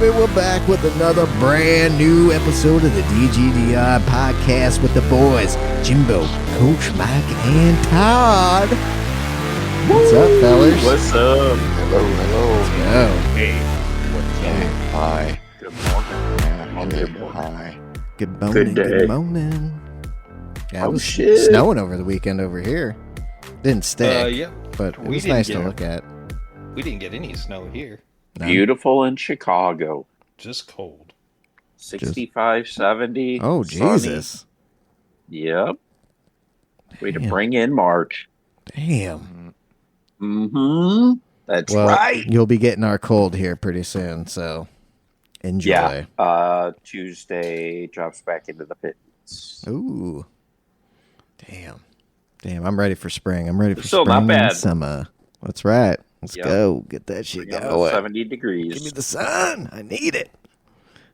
everybody. We're back with another brand new episode of the DGDR podcast with the boys, Jimbo, Coach Mike, and Todd. What's up, fellas? What's up? Hello. Let's go. Hey, what's up? Hi. Good morning. Yeah, Good hey, morning. hi. Good morning. Good day. Good morning. Yeah, it Oh, was shit. snowing over the weekend over here. Didn't stick, Yeah, but it we was didn't nice to get- look at. we didn't get any snow here. No. Beautiful in Chicago. Just cold. 65, 70. Oh, sunny. Jesus. Yep. Way to Damn. bring in March. Damn. Mm-hmm. That's Well, right. you'll be getting our cold here pretty soon, so enjoy. Yeah. Tuesday drops back into the pits. Ooh. Damn, I'm ready for spring. I'm ready for Still spring not bad. and summer. That's right. Let's Yep. go. Get that shit Yeah, going. 70 degrees. Give me the sun. I need it.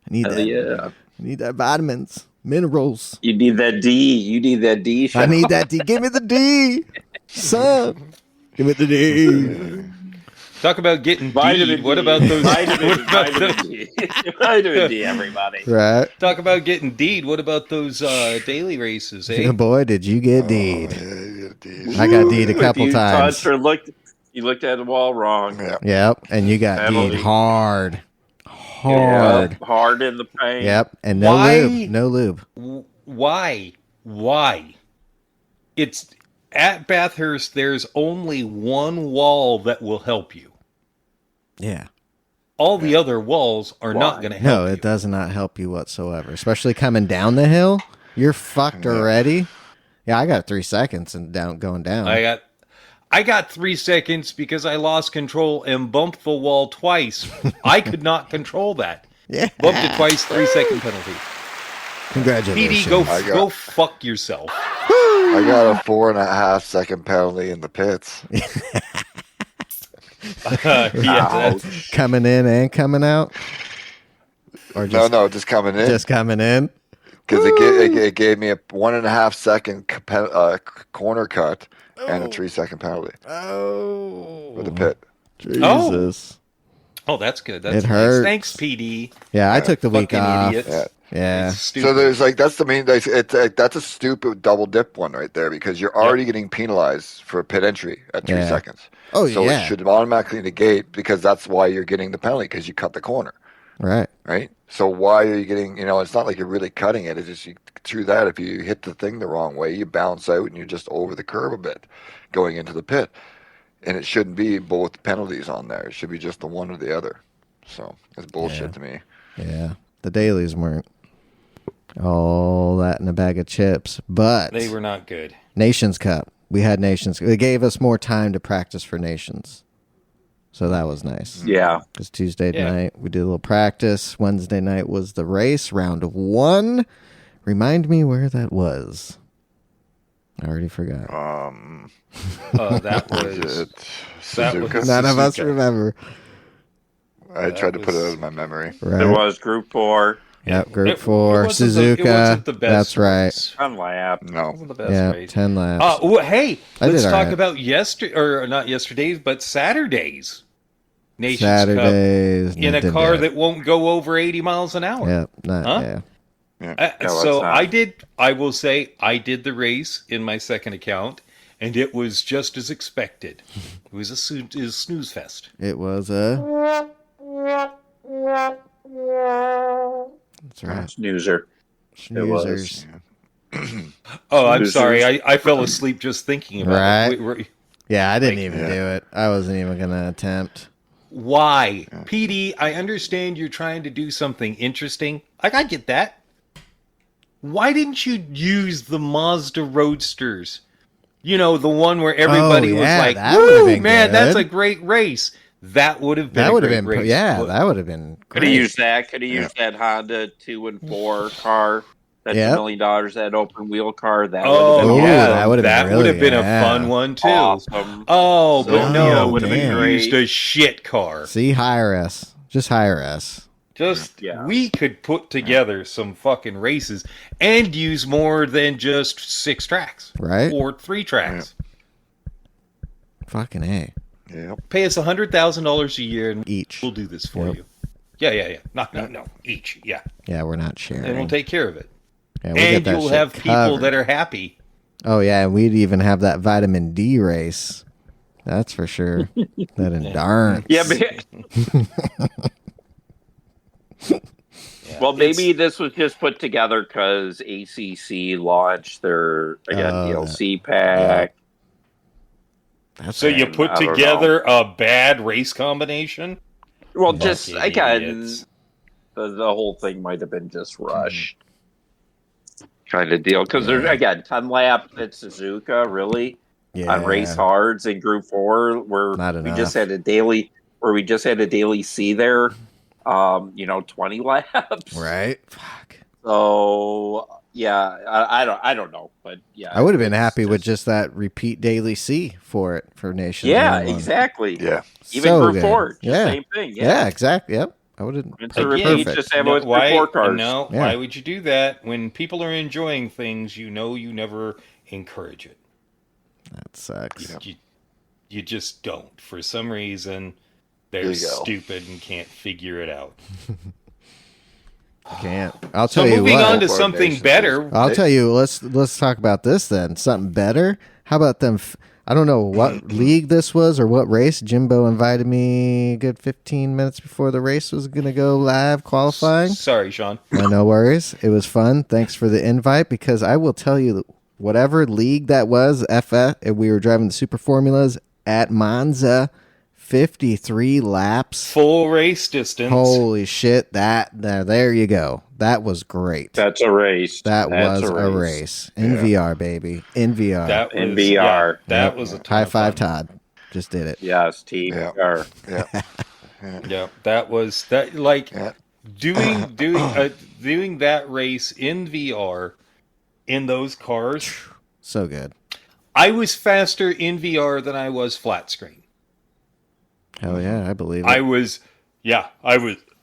I need Hell that. yeah. I need that vitamins, minerals. You need that D. You need that D. I Sean. need that D. Give me the D. Son. Give me the D. Talk about getting Vitamin D. What D. about those? Vitamin, what about vitamin those- D. Vitamin D, everybody. Right. Talk about getting D. What about those daily races? Eh? Yeah, boy, did you get D'd. Oh, yeah, you got these. I got D'd a couple You times. touched or you looked at the wall wrong. Yeah. Yep. And you got Penalty. D'd hard. Hard. Yeah, hard in the paint. Yep. And no Why? lube. No lube. Why? It's at Bathurst. There's only one wall that will help you. Yeah. All the other walls are not Why? going to help No, you. it does not help you whatsoever. Especially coming down the hill. You're fucked already. Yeah, I got 3 seconds and going down. I got 3 seconds because I lost control and bumped the wall twice. I could not control that. Yeah. Bumped it twice, 3-second penalty. Congratulations. PD, go fuck yourself. I got a 4.5 second penalty in the pits. That's- Coming in and coming out? Or just, No, just coming in. just coming in? Because it gave me a 1.5 second corner cut and a 3 second penalty Oh. for the pit. Jesus. oh, that's good. That's It nice. hurts. Thanks, PD. Yeah, I took the week Fucking off. idiots. Yeah. Stupid. So there's that's a stupid double dip one right there because you're already getting penalized for pit entry at 3 Yeah. seconds. Oh, So yeah. it should automatically negate because that's why you're getting the penalty because you cut the corner. Right. Right? So why are you getting, it's not like you're really cutting it. It's just through that, if you hit the thing the wrong way, you bounce out and you're just over the curb a bit going into the pit. And it shouldn't be both penalties on there. It should be just the one or the other. So it's bullshit Yeah. to me. Yeah. The dailies weren't all that in a bag of chips. But They were not good. Nations Cup. We had Nations. They gave us more time to practice for Nations. So that was nice. Yeah. Because Tuesday Yeah. night we did a little practice. Wednesday night was the race, round of 1. Remind me where that was. I already forgot. That Is was it that Suzuka? was- None of us Suzuka. remember. I tried to put it was- out of my memory. Right. It was Group 4. Yep, Group It 4, wasn't the- Suzuka. it wasn't the best That's right. race. On lap. It No. wasn't the best Yeah, race. 10 laps. Hey, I let's did all talk right. about yesterday, or not yesterday's, but Saturday's Nations Saturdays. Cup in a did car that won't go over 80 miles an hour. Yep, not, Huh? yeah. Yeah. No, So it's not. I will say I did the race in my second account, and it was just as expected. It was a snooze fest. It was a. That's right. Snoozer. Snoozers. Oh, I'm Losers. sorry. I fell asleep just thinking about Right. it. Yeah, I didn't even yeah. do it. I wasn't even going to attempt. Why? PD, I understand you're trying to do something interesting. I get that. Why didn't you use the Mazda Roadsters? You know, the one where everybody was yeah, like, that would've "Woo, been man, that's good. a great race." That would have been That a would have great been. race. Yeah, But- that would have been Could have great. used that. Could have used that Honda 2 and 4 car. That's Yep. $1 million. That open wheel car. That Oh, would have Ooh, been yeah, that would've been that really- would have been yeah. a fun one too. awesome. Oh, but So, no, yeah, would damn. have used a shit car. See, hire us. Just hire us. Just Yeah. we could put together some fucking races and use more than just 6 tracks, Right? or 3 tracks. Fucking A. Yep. Pay us $100,000 a year, and Each. we'll do this for Yep. you. Yeah. No. Each. Yeah. Yeah, we're not sharing. And we'll take care of it. Yeah, we'll get And that you'll shit have people covered. that are happy. Oh yeah, and we'd even have that vitamin D race. That's for sure. That endurance. Yeah, but well, maybe this was just put together because ACC launched their DLC pack. So you put I don't together a bad race combination? Well, just Fucking again, idiots. the whole thing might have been just rushed, kind of deal. Because there's again 10 laps at Suzuka, really, on race hards in Group 4, where Not we enough. just had a daily C there. 20 laps. Right? Fuck. So yeah, I don't know, but yeah, I would have been happy with just that repeat daily C for it for Nations. Yeah, Round One. exactly. Yeah. Even So Group good. 4, just Yeah. same thing. Yeah, exactly. Yep. I would have. It's a Again, repeat, just have it with Group 4 cars. No, Yeah. why would you do that? When people are enjoying things, you never encourage it. That sucks. You just don't. For some reason, they're There you go. stupid and can't figure it out. Can't. I'll So tell you moving what. on to Four something Nations better. I'll tell you. Let's talk about this then. Something better. How about them? I don't know what league this was or what race. Jimbo invited me a good 15 minutes before the race was going to go live qualifying. Sorry, Sean. No worries. It was fun. Thanks for the invite because I will tell you, whatever league that was, FF, we were driving the Super Formulas at Monza, 53 laps. Full race distance. Holy shit. There you go. That was great. That's a race. That That's was a race. In VR, baby. In VR. That was, In VR. Yeah, that was a ton High of five, fun. Todd. Just did it. Yes, team. Yeah. Car. Yeah. Yeah, that was that. Like Yeah. doing that race in VR in those cars. So good. I was faster in VR than I was flat screen. Hell yeah, I believe it. I was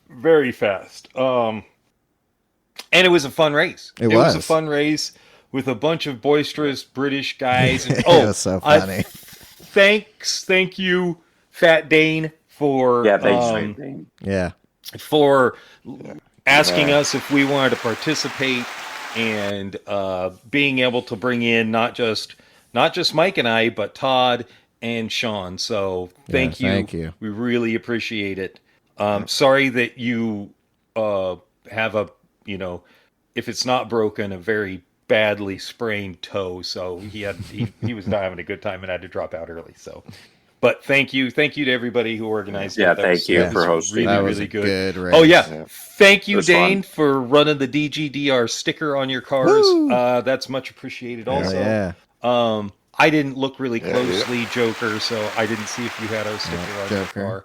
very fast. And it was a fun race. It was a was. fun race with a bunch of boisterous British guys. And, It was so funny. Thank you, Fat Dane, for Yeah, thanks, Dane. Yeah. for asking us if we wanted to participate and being able to bring in not just Mike and I, but Todd and Sean. So thank you. We really appreciate it. Sorry that you have if it's not broken, a very badly sprained toe. So he was not having a good time and had to drop out early. So, but thank you to everybody who organized it. Yeah, That thank you was for hosting. Really, That was really a good. good race. Oh yeah. Yeah. Thank you, It was Dane, fun. for running the DGDR sticker on your cars. Woo! That's much appreciated. Hell Also, yeah. I didn't look really Yeah, closely, Joker, so I didn't see if you had our sticker on Joker. your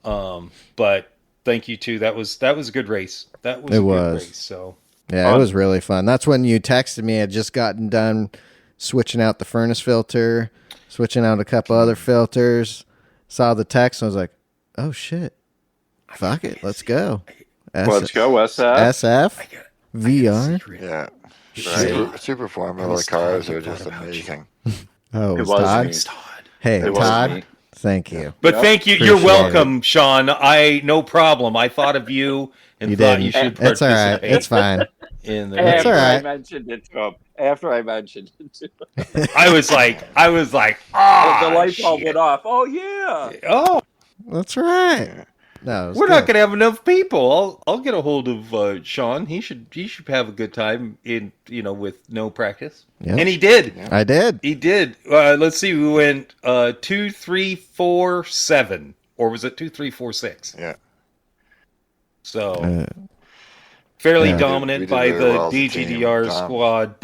car. But thank you too. That was a good race. That was It a was. good race. So Yeah, it was really fun. That's when you texted me. I had just gotten done switching out the furnace filter, switching out a couple other filters. Saw the text and I was like, oh shit. Fuck it. Let's go. Let's go, SF. SF? VR? Yeah. Shit. Super Formula cars are just amazing. Oh, It it was was Todd? me. Hey, It was Todd, me. thank you. But Yep. thank you. Appreciate You're welcome, Sean. No problem. I thought of you and You thought didn't. you should It's all right. participate It's fine. in the That's After all right. I mentioned it to him. After I mentioned it to him. I was like, The light bulb went off. Oh, yeah. Oh, That's right. No, it was we're good. not going to have enough people. I'll get a hold of Sean. He should have a good time with no practice. Yep. And he did. I did. He did. Let's see. We went 2, 3, 4, 7, or was it 2, 3, 4, 6? Yeah. So fairly yeah. dominant We did by very the well as a team, DGDR Tom. squad,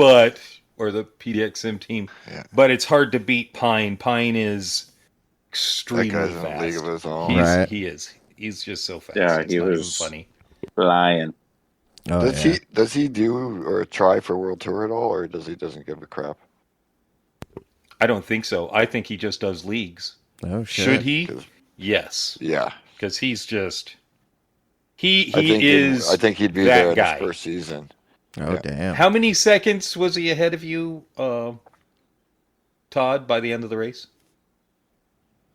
or the PDX Sim team. Yeah. But it's hard to beat Pine. Pine is That extremely guy's in a fast. league of his own. Right. He is. He's just so fast. Yeah, It's he not was- even funny. Flying. Oh, yeah. Does he do or try for World Tour at all, or doesn't give a crap? I don't think so. I think he just does leagues. Oh, shit. Should he? 'Cause- Yes, Yeah. because he's just he I think he'd be that there in guy. his first season. Oh, Yeah. damn. How many seconds was he ahead of you, Todd, by the end of the race?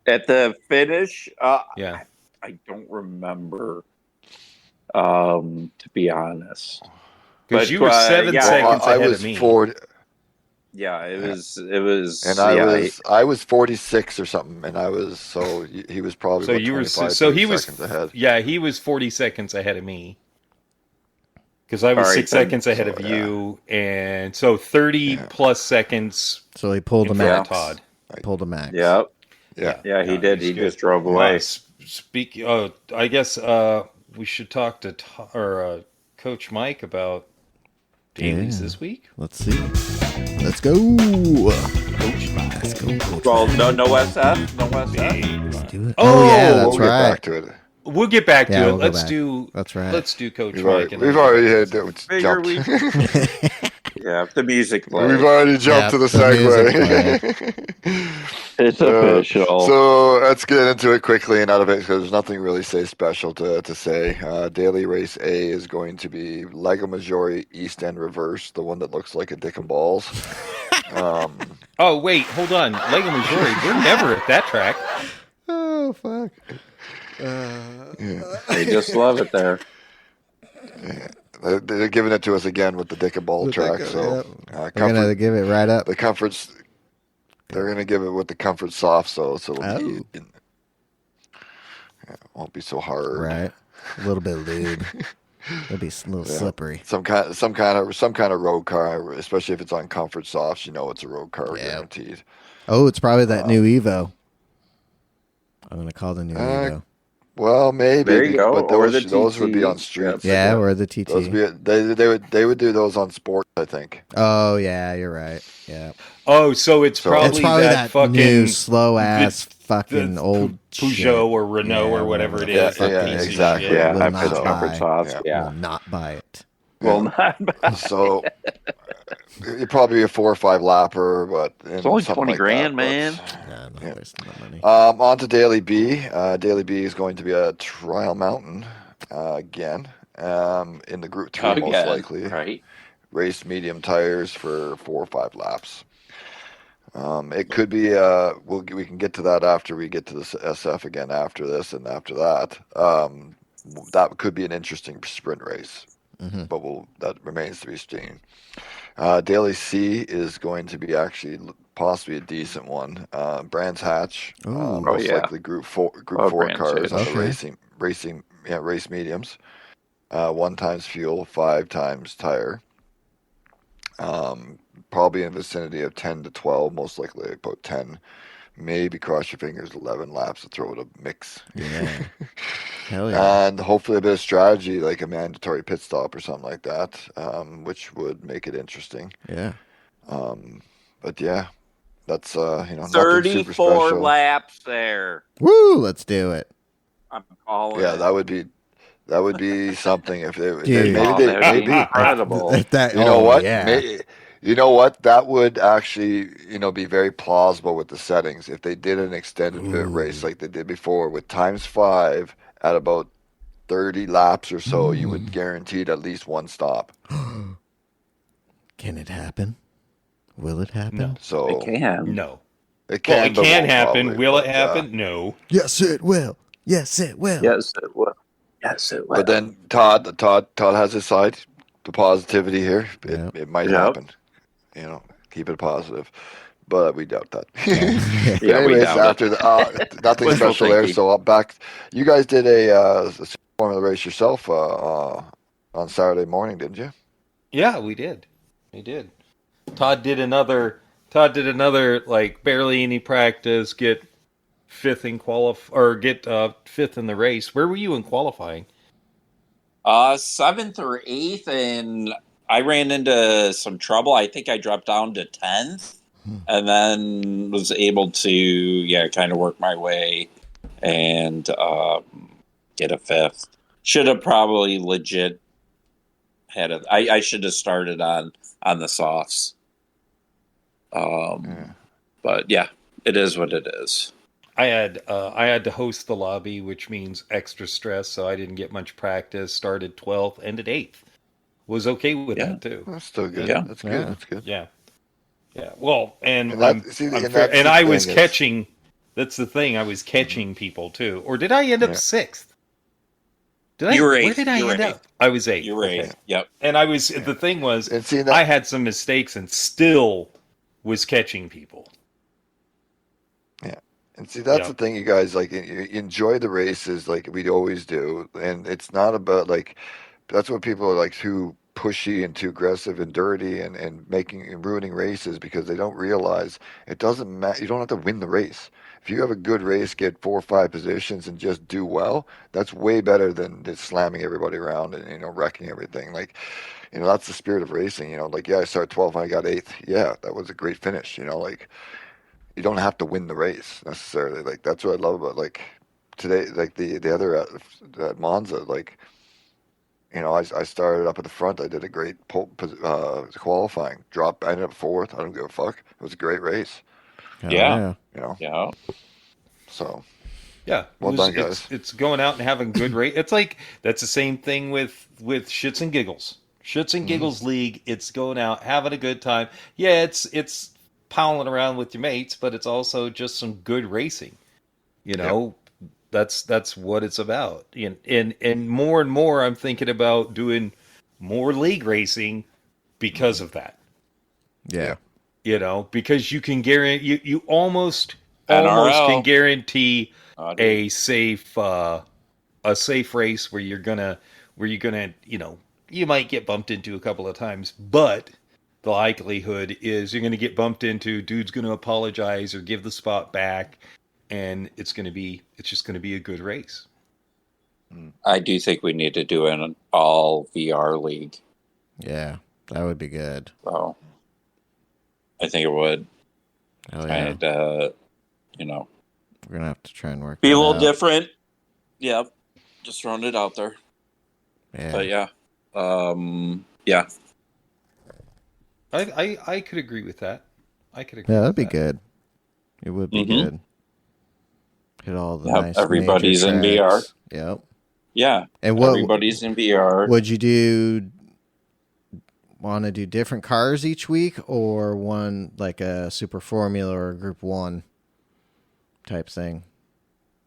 At the finish, Yeah. I don't remember. To be honest. Because you were 7 seconds ahead of me. Yeah, it was, and I was 46 or something, and he was probably so about you were 25, so he was seconds ahead. Yeah, he was 40 seconds ahead of me. Because I was 6 seconds ahead of you, and so 30 plus seconds. So he pulled a max. Todd pulled a max. Yep. Yeah, yeah, he did. He just drove away. I guess we should talk to Coach Mike about dailies this week. Let's see. Let's go. Coach Mike. Let's go. Coach Well, Mike. no SF, no SF. Let's do it. Oh yeah, that's we'll right. Get back to it. We'll get back to it. We'll Let's do. That's right. Let's do Coach Mike. Mike. We've already had Figure jumped. Yeah, the music plays. We've already jumped to the segue. It's official. So let's get into it quickly and out of it because there's nothing really special to say. Daily Race A is going to be Lego Majori East End Reverse, the one that looks like a dick and balls. Oh wait, hold on, Lego Missouri. We're never at that track. Oh fuck. They just love it there. Yeah. They're giving it to us again with the dick and ball track. So they're gonna give it right up. The comforts. They're gonna give it with the comfort soft, so it won't be so hard. Right. A little bit lube. It'll be a little slippery. Some kind of road car, especially if it's on comfort softs. You know it's a road car guaranteed. Oh, it's probably that new Evo. I'm gonna call the new Evo. Well, maybe. There you go. But those would be on streets. Yeah, or the TT. They would do those on sport, I think. Oh yeah, you're right. Yeah. Oh, so it's probably that fucking new slow ass fucking old Peugeot shit. or Renault or whatever it is. Yeah, exactly. Yeah, Will I've not had comfort sauce. Yeah. Will not buy it. Will not buy it. So it'd probably be a 4 or 5 lapper, but it's only 20 grand, man. I'm not wasting my money. On to Daily B. Daily B is going to be a Trial Mountain again in the Group 3 most likely. Right. Race medium tires for 4 or 5 laps. It could be we can get to that after we get to the SF again after this, and after that that could be an interesting sprint race. Mm-hmm. But that remains to be seen. Daily C is going to be actually possibly a decent one. Brands Hatch, most likely Group 4 cars on the race mediums. 1 times fuel, 5 times tire. Probably in the vicinity of 10 to 12, most likely about 10. Maybe cross your fingers, 11 laps to throw it a mix. Yeah. Hell yeah. And hopefully a bit of strategy, like a mandatory pit stop or something like that, which would make it interesting. Yeah. But yeah, that's 34 laps there. Woo! Let's do it. I'm calling. Yeah, that would be something if they Dude. maybe incredible. You know what? That would actually, be very plausible with the settings if they did an extended pit race like they did before with times 5 at about 30 laps or so. You would guaranteed at least 1 stop. Can it happen? Will it happen? No. So it can. No. It can. Well, it can happen. Probably, will it happen? No. Yes, it will. Yes, it will. Yes, it will. Yes, it will. But then Todd has his side. The positivity here. It might happen. Keep it positive. But we doubt that. Yeah, anyways, we doubt after nothing special there. So I'm back. You guys did a Formula race yourself on Saturday morning, didn't you? Yeah, we did. We did. Todd did another like barely any practice, get 5th in get 5th in the race. Where were you in qualifying? 7th or 8th, and I ran into some trouble. I think I dropped down to 10th, and then was able to kind of work my way and get a 5th. Should have probably legit had it. I should have started on the softs. But yeah, it is what it is. I had to host the lobby, which means extra stress, so I didn't get much practice. Started 12th, ended 8th. Was okay with that too. That's still good. Yeah. That's good. That's good. Yeah. Yeah. Well, and And I was catching. That's the thing. I was catching people too. Or did I end up 6th? You were Where eighth. did I You were end eighth. up? I was eighth. You were Okay. eighth. Yep. And the thing was, And see that I had some mistakes and still was catching people. Yeah. And see, that's Yeah. the thing, you guys, like, you enjoy the races like we always do. And it's not about, like, that's what people are, like, too pushy and too aggressive and dirty and making and ruining races because they don't realize it doesn't matter. You don't have to win the race. If you have a good race, get 4 or 5 positions and just do well, that's way better than just slamming everybody around and, wrecking everything. Like, that's the spirit of racing. Like, yeah, I started 12th and I got 8th. Yeah, that was a great finish. Like, you don't have to win the race necessarily. Like, that's what I love about, like, today, like the other at Monza. Like, I started up at the front. I did a great qualifying. I ended up 4th. I don't give a fuck. It was a great race. Hell Yeah. yeah. Yeah. So Yeah, well done, guys. It's going out and having good rate. It's like that's the same thing with Shits and Giggles. Shits and Giggles League. It's going out having a good time. Yeah, it's powling around with your mates, but it's also just some good racing. That's what it's about. And more, I'm thinking about doing more league racing because of that. Yeah. Because you can guarantee you almost NRL. can guarantee Dude. a safe race where you're gonna you might get bumped into a couple of times, but the likelihood is you're gonna get bumped into, dude's gonna apologize or give the spot back, and it's just gonna be a good race. I do think we need to do an all VR league. Yeah. That would be good. So I think it would. Hell yeah. And We're going to have to try and work be that a little out. different. Yeah. Just throwing it out there. Yeah. But yeah. I could agree with that. Yeah, that'd be good. It would be good. Hit all the nice everybody's major in VR. tracks. Yep. Yeah. And everybody's in VR. Would you want to do different cars each week, or one like a Super Formula or a Group 1 type thing?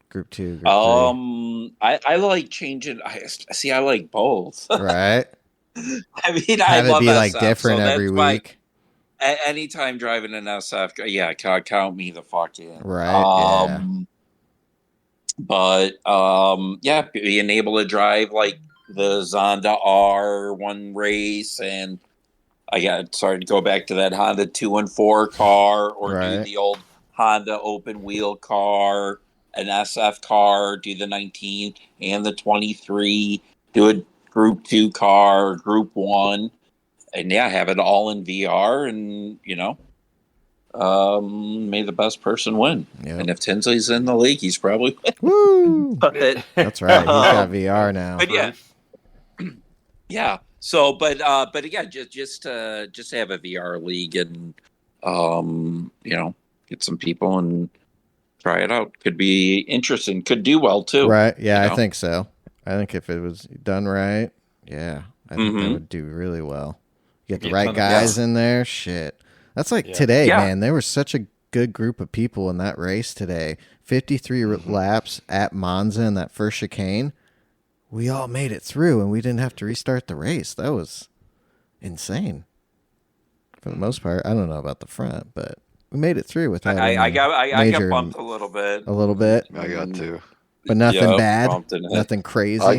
Group 2, Group 3. I like changing. I like both. Right. I mean, Have I love it be SF, like different so every week. Anytime driving an SF, yeah, count me the fuck in. Right. But being able to drive like the Zonda R one race, and I got started to go back to that Honda 2 and 4 car, or do the old Honda open wheel car, an SF car, do the 19 and the 23, do a Group 2 car, Group 1, and have it all in VR, and may the best person win. Yep. And if Tinsley's in the league, he's probably woo. That's right. He's got VR now. But yeah. So, but again, just to have a VR league and get some people and try it out. Could be interesting. Could do well too. Right. Yeah, I think so. I think if it was done right, I think that would do really well. Get the right guys in there. Shit. That's like today, man. There was such a good group of people in that race today. 53 laps at Monza in that first chicane. We all made it through, and we didn't have to restart the race. That was insane. For the most part, I don't know about the front, but we made it through without. I got bumped a little bit. A little bit. I got too. But nothing bad, nothing crazy. I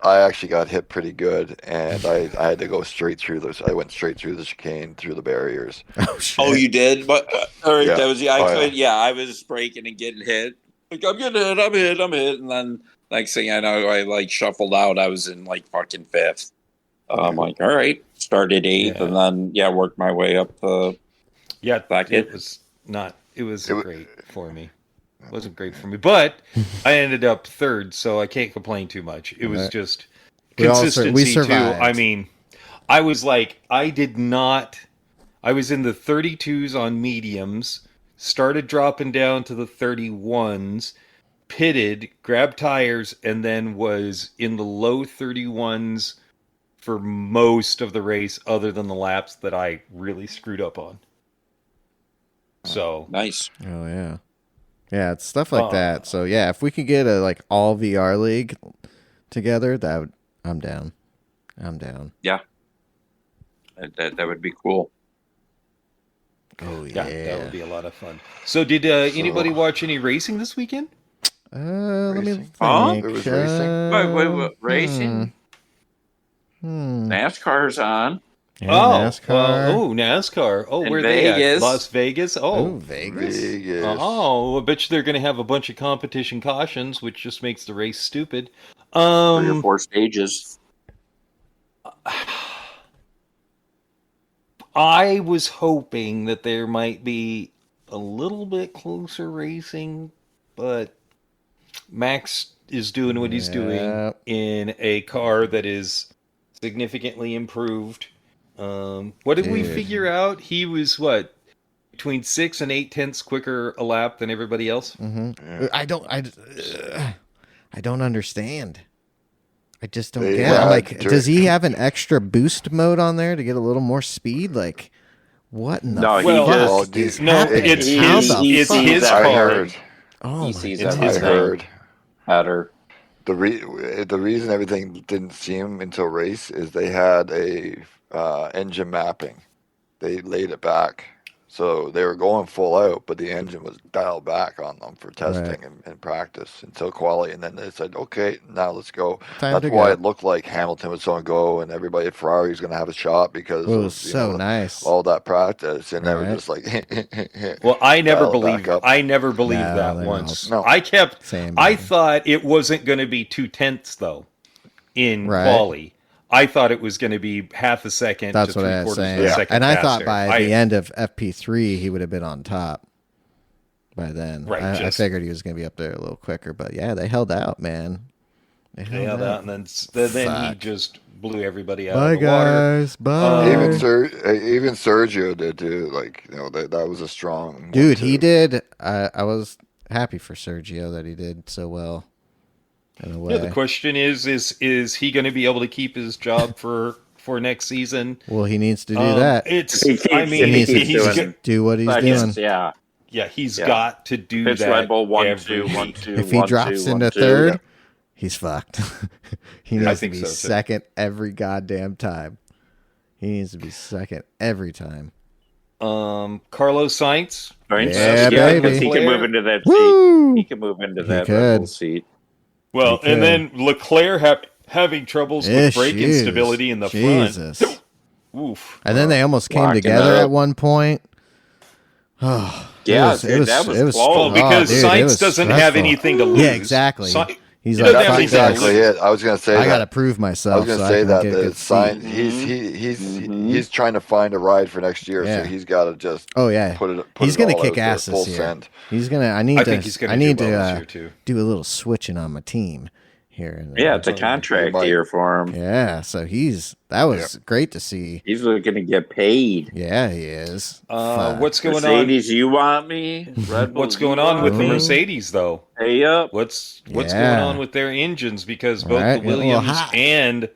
actually got hit pretty good, and I had to go straight through those. I went straight through the chicane, through the barriers. Oh shit! Oh, you did? But that was I was braking and getting hit. Like, I'm getting hit, I'm hit, and then next thing I know, I like shuffled out. I was in like fucking 5th. I'm like, all right, started 8th, and then worked my way up. Back it was not. It was great for me. It wasn't great for me, but I ended up 3rd, so I can't complain too much. It was just consistency too. I mean, I was like, I was in the 32s on mediums, started dropping down to the 31s, pitted, grabbed tires, and then was in the low 31s for most of the race, other than the laps that I really screwed up on. So nice. Oh yeah. Yeah, it's stuff like that. So yeah, if we could get a like all VR league together, I'm down. I'm down. Yeah, that would be cool. Oh Yeah, that would be a lot of fun. So did anybody watch any racing this weekend? Let me Racing. think. Huh? There was racing? Wait, racing? NASCAR's on. Yeah, NASCAR. NASCAR. NASCAR. Oh, In where they at? Vegas. Las Vegas. Oh, Vegas. Vegas. I bet you they're going to have a bunch of competition cautions, which just makes the race stupid. 3 or 4 stages. I was hoping that there might be a little bit closer racing, but Max is doing what he's doing in a car that is significantly improved. What did we figure out? He was between 6 and 8/10 quicker a lap than everybody else. Mm-hmm. Yeah. I don't understand. I just don't They get it. I'm had like, does he have an extra boost mode on there to get a little more speed? Like, what in the No, he fuck? just- It's He's his I car. heard. Oh he my sees It's God. his I thing. heard. header. The reason everything didn't seem until race is they had a engine mapping. They laid it back, so they were going full out, but the engine was dialed back on them for testing and practice until quali. And then they said, "Okay, now let's go." Time That's to why go. it looked like Hamilton was going to go, and everybody at Ferrari was going to have a shot because It of, was so nice. all that practice, and they were Right. just like, Well, I never dial it back believed. up. I never believed No, that they once. won't. No. I kept. Same. I thought it wasn't going to be 2/10 though in Right. quali. I thought it was going to be half a second That's to what I 3/4 was of saying. a second And I faster. thought by the end of FP3 he would have been on top by then. Right, I figured he was going to be up there a little quicker, but yeah, they held out, man. They held out, and then he Fuck. just blew everybody out Bye, of the water. guys. Bye. even Sergio did too. Like, that was a strong one, Dude, too. he did. I was happy for Sergio that he did so well. In a way. Yeah, the question is he going to be able to keep his job for next season? Well, he needs to do that. I mean, He needs to he's do what he's doing. he's got to do Pitch that. Red Bull 1 every 2 1 week. 2. If he 1 drops 2 1 into 2. third, he's fucked. He I needs to think be so, too. second every goddamn time. He needs to be second every time. Carlos Sainz. Yeah, because baby. he can move into that Woo! seat. He can move into that could. Red Bull seat. Well, He and could. then Leclerc having troubles with brake Issues. instability in the Jesus. front. Oof. And then they almost came Locking together up. at one point. Oh, Yeah, dude, that was close. Well, because dude, it Sainz was doesn't have stressful. anything to lose. Yeah, exactly. He's He like, doesn't have fuck anything to Exactly lose. it. I was going to say I that. got to prove I myself. was going to so say I can that get a the good sign. Mhm. He's trying to find a ride for next year, Yeah. so he's got to just Oh yeah, put he's it gonna all kick out there, ass full this year. send. He's gonna. I think he's gonna I do need well to this year, too. do a little switching on my team here. Yeah, it's a contract might- year for him. Yeah, so that was great to see. He's looking to get paid. Yeah, he is. Fuck. What's going on? Mercedes, you want me? Red Bull, What's you going on want with the me? Mercedes though? Pay up. What's Yeah. going on with their engines? Because both Right, the getting a little Williams hot. and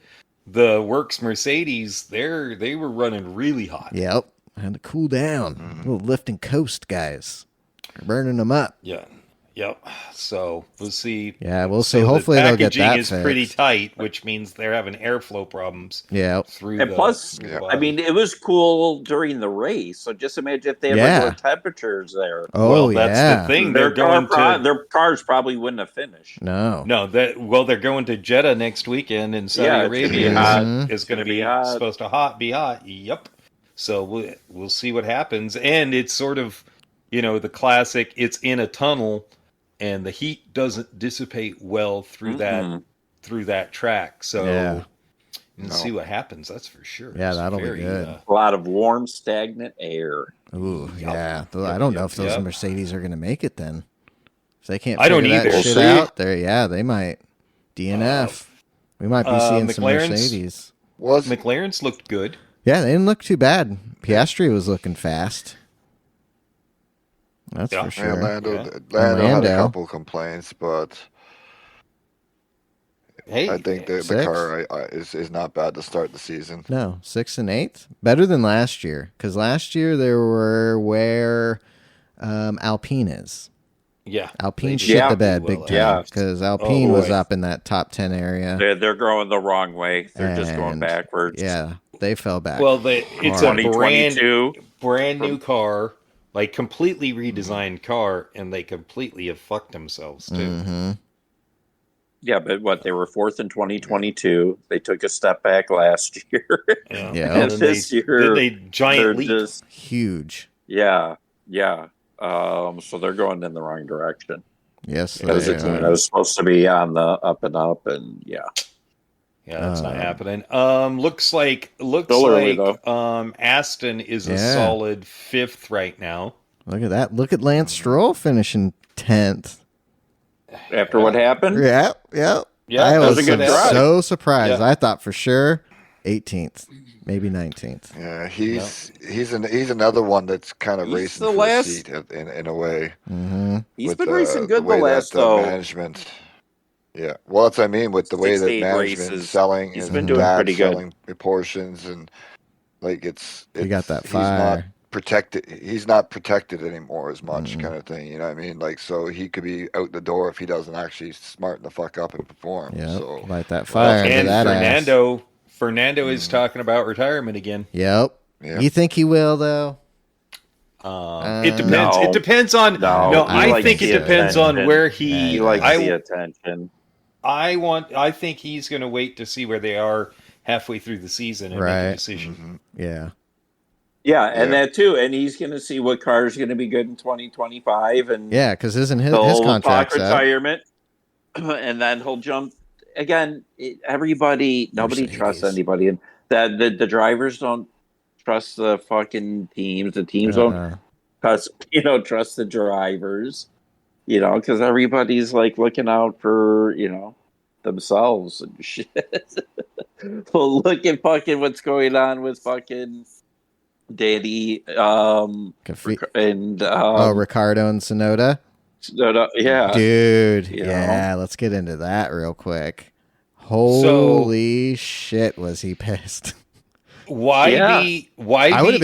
the Works Mercedes, they were running really hot. Yep, had to cool down. Mm-hmm. A little lift and coast, guys. We're burning them up. Yeah. Yep. So we'll see. Yeah, we'll see. So Hopefully the they'll get packaging that is fixed. pretty tight, which means they're having airflow problems Yeah, through And the. plus, through the I body. mean, it was cool during the race. So just imagine if they had Yeah. regular temperatures there. oh well, yeah. that's the thing. They're going to. Their cars probably wouldn't have finished. No, No, they're going to Jeddah next weekend in Saudi Yeah, it's gonna Arabia. be hot. It's going to be hot. supposed to be hot. Yep. So we'll see what happens, and it's sort of the classic. It's in a tunnel, and the heat doesn't dissipate well through that track. So Yeah. we'll No. see what happens. That's for sure. Yeah, It's that'll be good. A lot of warm, stagnant air. Ooh, yeah. Yep, I don't know if those yep. Mercedes are gonna make it then. If they can't I don't figure that either. shit We'll see. out, they might DNF. We might be seeing some McLaren's- Mercedes. Was McLaren's looked good. Yeah, they didn't look too bad. Piastri was looking fast. That's Yeah. for sure. Lando Yeah. had a Lando. couple complaints, but Hey, I think the Six? car is not bad to start the season. No, 6th and 8th, better than last year. Because last year they were where Alpine is. Yeah. Alpine They shit Yeah. the bed do big well, time yeah. because Alpine was boy. up in that top 10 area. They're going the wrong way. They're just going and, backwards. Yeah, they fell back. Well, it's a hard. 2022. brand new car, like completely redesigned car, and they completely have fucked themselves too. Mm-hmm. Yeah, but what, they were fourth in 2022. They took a step back last year. Yeah. Yeah. And then this they year, they're giant leap. just, Huge. yeah. So they're going in the wrong direction. Yes, That was they a team are. that was supposed to be on the up and up, and Yeah, that's not Um, happening. Looks Still early, like Aston is a Yeah. solid 5th right now. Look at that. Look at Lance Stroll finishing 10th. after what happened, Yeah. Yeah, I that was was a good drive. so surprised. Yeah. I thought for sure 18th, maybe 19th. Yeah, he's another one that's kind of He's racing the for last- a seat in a way. Mm-hmm. he's with been racing good the way last that though. management. Yeah, well, that's what I mean with the way 6 to that 8 management races. selling He's his been doing dad pretty good. selling portions and like it's He got that he's not fire. protected. He's not protected anymore as much, Mhm. kind of thing. You know what I mean? Like so he could be out the door if he doesn't actually smarten the fuck up and perform. Yep. So Light that fire into And that ass. Fernando is talking about retirement again. Yep. yeah, You think he will though? It depends. No. It depends on. No, No, he I likes think it the depends on attention. where Yeah, he. He likes I, the attention. I think he's going to wait to see where they are halfway through the season and make Right. a decision. Mhm. Yeah. Yeah, and Yeah. that too. And he's going to see what car is going to be good in 2025, and Yeah, because isn't his he'll talk contract's up? retirement, and then he'll jump again. Nobody trusts Mercedes. anybody, and that the drivers don't trust the fucking teams. The teams don't trust the drivers. Because everybody's like looking out for themselves and shit. Well, look at fucking what's going on with fucking Danny and Ricardo and Sonoda. yeah. Dude, You yeah, let's get into that real quick. Holy shit, was he pissed? Why Yeah. be I would've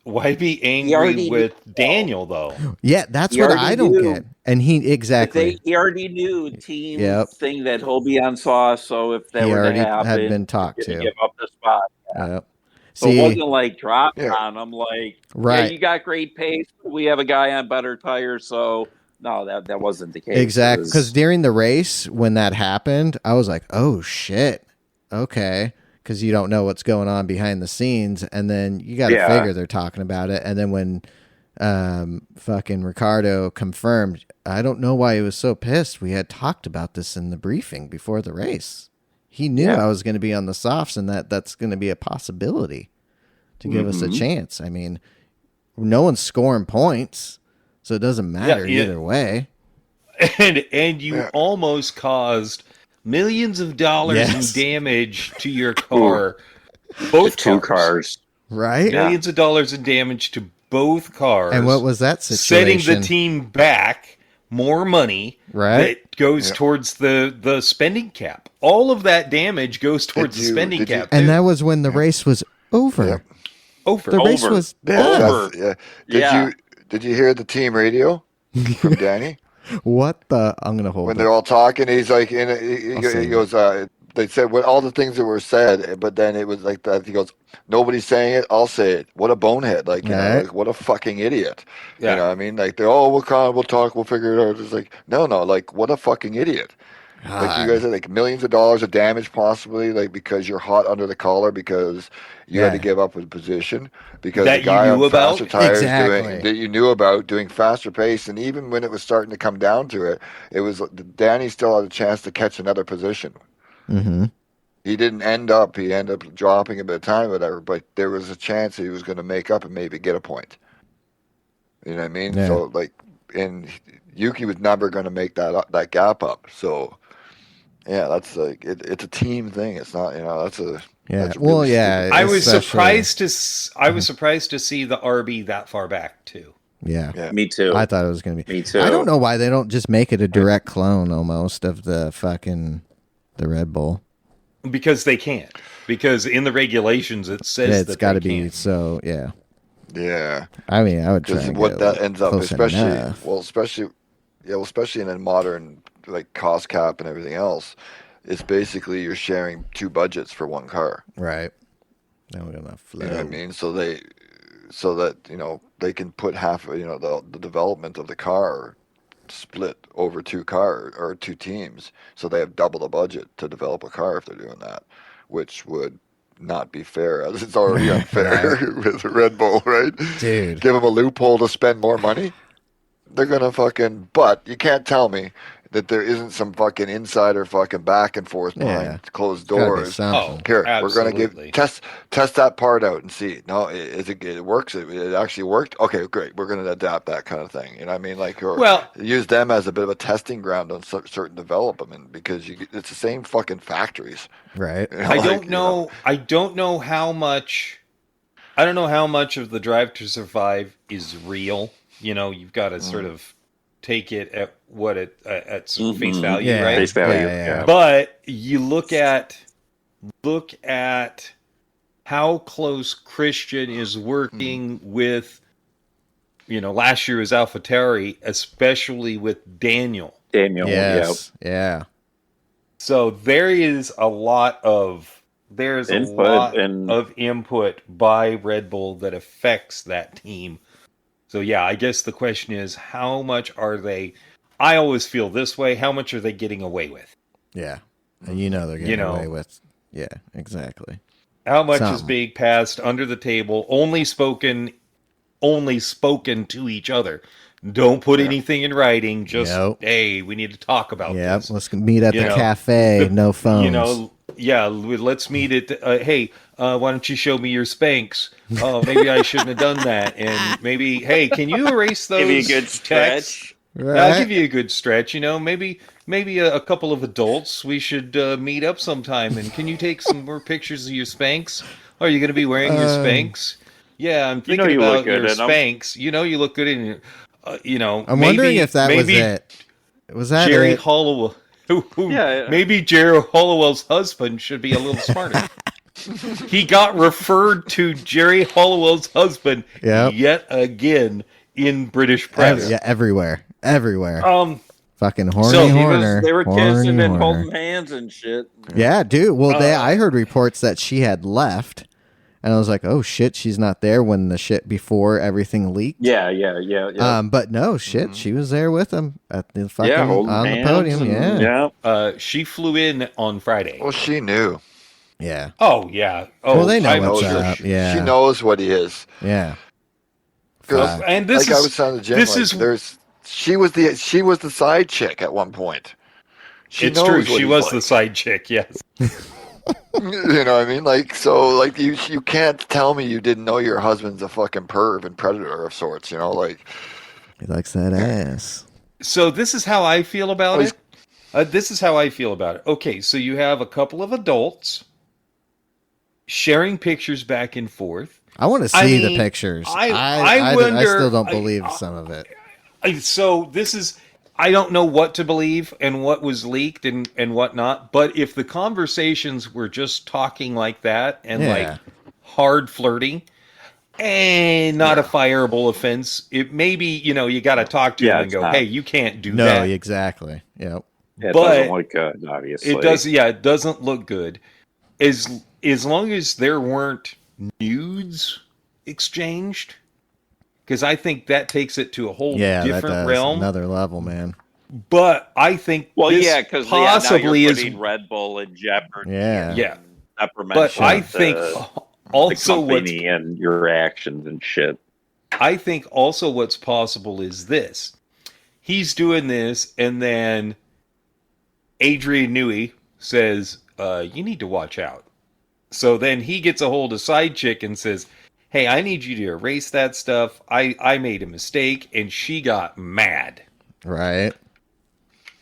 Why been be angry already with knew. Daniel though? Yeah, that's He what already I don't knew. get. And he exactly. He already knew team Yep. thing that he'll be on sauce. So if that He were to already happen, had been talked he's gonna to. give up the spot. Yep. So it See, wasn't like dropping Yeah. on him. Like, yeah, right. you got great pace. But we have a guy on better tires. So no, that wasn't the case. Exactly. It was- Because during the race, when that happened, I was like, oh shit. Okay. Because you don't know what's going on behind the scenes. And then you got to Yeah. figure they're talking about it. And then when fucking Ricardo confirmed, I don't know why he was so pissed. We had talked about this in the briefing before the race. He knew Yeah. I was going to be on the softs and that's going to be a possibility to give us a Mhm. chance. I mean, no one's scoring points, so it doesn't matter Yeah. either way. And you Yeah. almost caused millions of dollars Yes. in damage to your car. Both two cars. Right? Yeah. Millions of dollars in damage to both cars. And what was that setting situation? the team back more money Right? that goes Yeah. towards the spending cap. All of that damage goes towards the spending did you- cap. too. And that was when the race was over. Yep. over. The race Over. was Yeah, done. Over. yeah. Yeah. Did you hear the team radio from Danny? What the? I'm gonna hold When it. they're all talking, he's like, he I'll save it. goes, they said what all the things that were said, but then it was like that. He goes, nobody's saying it. I'll say it. What a bonehead! Like, Right. like what a fucking idiot. Yeah. You know what I mean? Like they're we'll talk, we'll figure it out. It's like no, like what a fucking idiot. Like you guys are like millions of dollars of damage possibly, like because you're hot under the collar because you had to Yeah. give up a position because That the guy you knew on about? faster tires Exactly. that you knew about doing faster pace, and even when it was starting to come down to it, it was Danny still had a chance to catch another position. Mm-hmm. He didn't end up. He ended up dropping a bit of time, or whatever. But there was a chance he was going to make up and maybe get a point. You know what I mean? Yeah. So like, and Yuki was never going to make that gap up. So yeah, that's like it's a team thing. It's not that's a Yeah. that's Well, really yeah. stupid. I was especially- surprised to see the RB that far back too. Yeah. Yeah. Me too. I thought it was gonna be. Me too. I don't know why they don't just make it a direct clone almost of the Red Bull. Because they can't. Because in the regulations it says Yeah, it's that got to they be can't. so. Yeah. Yeah. I mean, I would try Because and what get that ends up, close enough. especially in a modern like cost cap and everything else, it's basically you're sharing two budgets for one car. Right. Then we're gonna You know what I flow. mean? So that they can put half, the development of the car split over two teams, so they have double the budget to develop a car if they're doing that, which would not be fair, as it's already unfair Right. with Red Bull, right? Dude. Give them a loophole to spend more money. They're gonna fucking. But you can't tell me that there isn't some fucking insider fucking back and forth Yeah. behind closed It's gotta be doors. something. Here, we're gonna absolutely. test that part out and see. No, it works. It actually worked. Okay, great. We're gonna adapt that kind of thing. You know what I mean? Like, or Well, use them as a bit of a testing ground on certain development, because it's the same fucking factories. Right. You know, I like, don't know. I don't know how much. I don't know how much of the Drive to Survive is real. You've got to sort of take it at what it at face value, Yeah. right? Face value. Yeah. But you look at how close Christian is working with, last year was AlphaTauri, especially with Daniel. Daniel. Yes. Yeah. So there's a lot of input by Red Bull that affects that team. So yeah, I guess the question is, how much are they? I always feel this way. How much are they getting away with? Yeah. And they're getting away with. Yeah. Exactly. How much is Something. being passed under the table? Only spoken to each other. Don't put anything in writing. Just hey, we need to talk about Yep. this. Let's meet at the cafe. No phones. Let's meet at. Hey, why don't you show me your Spanx? Oh, maybe I shouldn't have done that. And maybe, hey, can you erase those? Give me a good texts? stretch. Right. I'll give you a good stretch. Maybe a couple of adults. We should meet up sometime. And can you take some more pictures of your Spanx? Are you going to be wearing your Spanx? Yeah, I'm thinking you look about good your in 'em. Spanx. You look good in your. I'm wondering if that was it. Was that Jerry it? Hollowell. Yeah. Maybe Jerry Hollowell's husband should be a little smarter. He got referred to Jerry Hollowell's husband yet again in British press. Everywhere. Fucking horny So, Horner. They were Horny kissing and Horner. holding hands and shit. Yeah, dude. Well, I heard reports that she had left, and I was like, "Oh shit, she's not there." When the shit before everything leaked. Yeah. But no shit, she was there with him at the fucking holding on the hands podium. and- Yeah, She flew in on Friday. Well, she knew. yeah. Oh yeah. Oh, Well, they know I'm what's sure. up. Yeah, She knows what he is. Yeah. Because, And this like I is was telling the gym, this like, is she was the side chick at one point. it's true. She was the side chick. Yes. You know what I mean? Like, so, like, you can't tell me you didn't know your husband's a fucking perv and predator of sorts. Like, He likes that ass. So this is how I feel about it. This is how I feel about it. Okay, so you have a couple of adults sharing pictures back and forth. I want to see the pictures. I I wonder. still don't believe some of it. So this is. I don't know what to believe and what was leaked and whatnot. But if the conversations were just talking like that and like hard flirting and not a fireable offense, it maybe you got to talk to them and go, hey, you can't do that. No, exactly. Yep. It But doesn't look good, obviously. It does. Yeah, it doesn't look good. As long as there weren't nudes exchanged, because I think that takes it to a whole different realm, another level, man. But I think because possibly now you're is putting Red Bull in jeopardy. Yeah. But I think also the company and your actions and shit. I think also what's possible is this: he's doing this, and then Adrian Newey says, "You need to watch out." So then he gets a hold of Side Chick and says, hey, I need you to erase that stuff. I made a mistake. And she got mad. Right.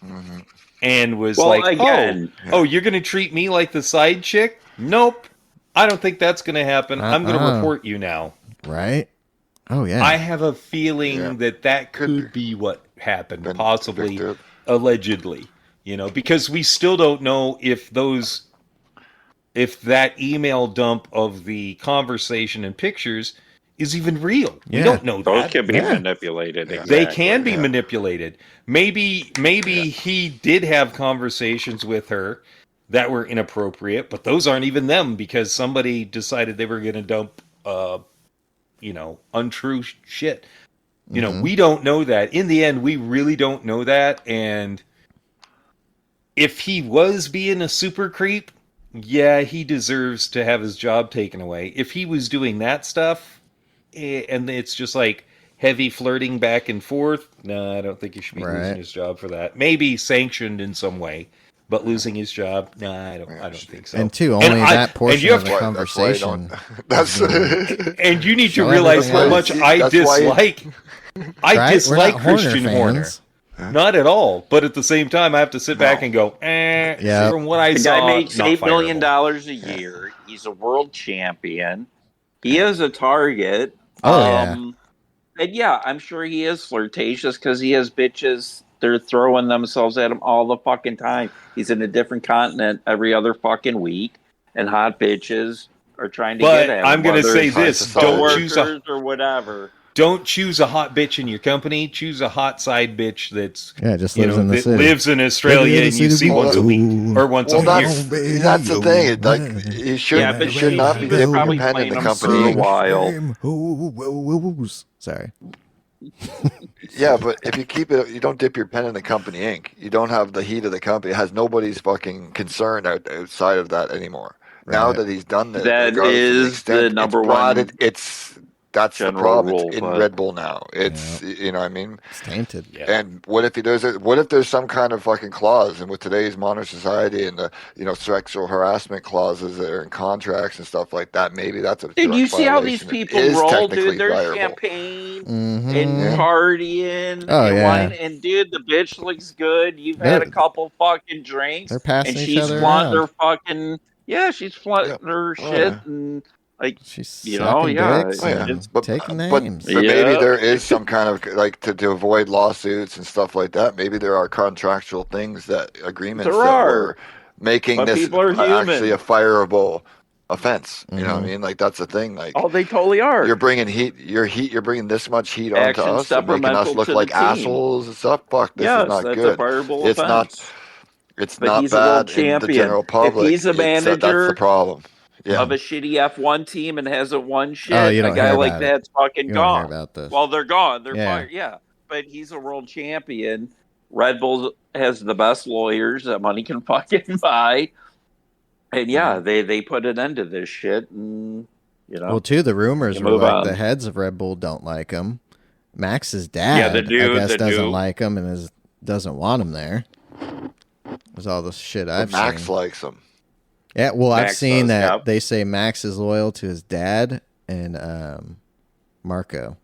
Mm-hmm. And was oh, you're going to treat me like the side chick? Nope. I don't think that's going to happen. I'm going to report you now. Right. Oh, yeah. I have a feeling that could be what happened, possibly, allegedly. Because we still don't know if that email dump of the conversation and pictures is even real. Yeah. We don't know Those that. can be Yeah. manipulated. Yeah. Exactly. They can be Yeah. manipulated. Maybe he did have conversations with her that were inappropriate, but those aren't even them because somebody decided they were going to dump, untrue shit. We don't know that. In the end, we really don't know that. And if he was being a super creep, yeah, he deserves to have his job taken away. If he was doing that stuff, and it's just like heavy flirting back and forth, no, I don't think he should be losing Right. his job for that. Maybe sanctioned in some way, but losing his job, no, I don't think so. And two, only that portion of the That's conversation. why that's And you need to Show realize how everything much else. I That's why- We're not Christian Horner. fans. Not at all. But at the same time, I have to sit back and go, Yeah. from what I The saw, guy makes not $8 million fireable. a year. He's a world champion. He is a target. Oh, yeah. And yeah, I'm sure he is flirtatious because he has bitches. They're throwing themselves at him all the fucking time. He's in a different continent every other fucking week, and hot bitches are trying to But get at him. I'm going to whether say it's this: coworkers or whatever. don't choose a hot bitch in your company. Choose a hot side bitch that's Just lives in the that city. lives in Australia and you see once a week or once a Well, year. that's the thing. Like, you should not be was dipping probably your pen in playing the them company. for a while. Sorry. Yeah, but if you keep it, you don't dip your pen in the company ink. You don't have the heat of the company. It has nobody's fucking concern outside of that anymore. Now Right. that he's done this, That regardless of the is extent, the number it's brought one it. That's the general problem. rule, It's in but- Red Bull now. It's you know what I mean. It's tainted. Yeah. And what if there's some kind of fucking clause, and with today's modern society and the sexual harassment clauses that are in contracts and stuff like that, maybe that's a Dude, direct you see how these violation. people It is roll, technically dude? They're fireable. champagne Mhm. and Yeah. partying Oh, and yeah. wine. And dude, the bitch looks good. You've had a They're- couple fucking drinks. They're passing and each she's other flaunting around. her fucking she's flaunting her Oh, shit yeah. and like She's You know, sucking yeah. dicks Oh, yeah. and But- taking but- names. But maybe Yeah. there is some kind of like to avoid lawsuits and stuff like that. Maybe there are contractual things agreements There that are. were making But this people are actually human. a fireable offense. You know what I Mhm. mean? Like that's the thing. Like oh, they totally are. you're bringing heat. You're bringing this much heat onto Action us and making us detrimental look to like the team. assholes and stuff. Fuck, this yes, is not that's good. a fireable It's not. offense. It's But not he's a world bad in the champion. general public. If he's a That's manager the problem. Yeah. of a shitty F1 team and hasn't won shit, Oh, you a don't guy hear like about it. that's fucking You don't hear gone. about this. Well, they're gone. They're Yeah. fired. Yeah, but he's a world champion. Red Bull has the best lawyers that money can fucking buy, and yeah, they put an end to this shit. And Well, too, the rumors You were move like on. the heads of Red Bull don't like him. Max's dad, Yeah, the dude- I guess, the doesn't dude. like him and doesn't want him there. There's all this shit I've Max seen. likes him. Yeah, well, I've Max seen does, that yep. they say Max is loyal to his dad and Marco.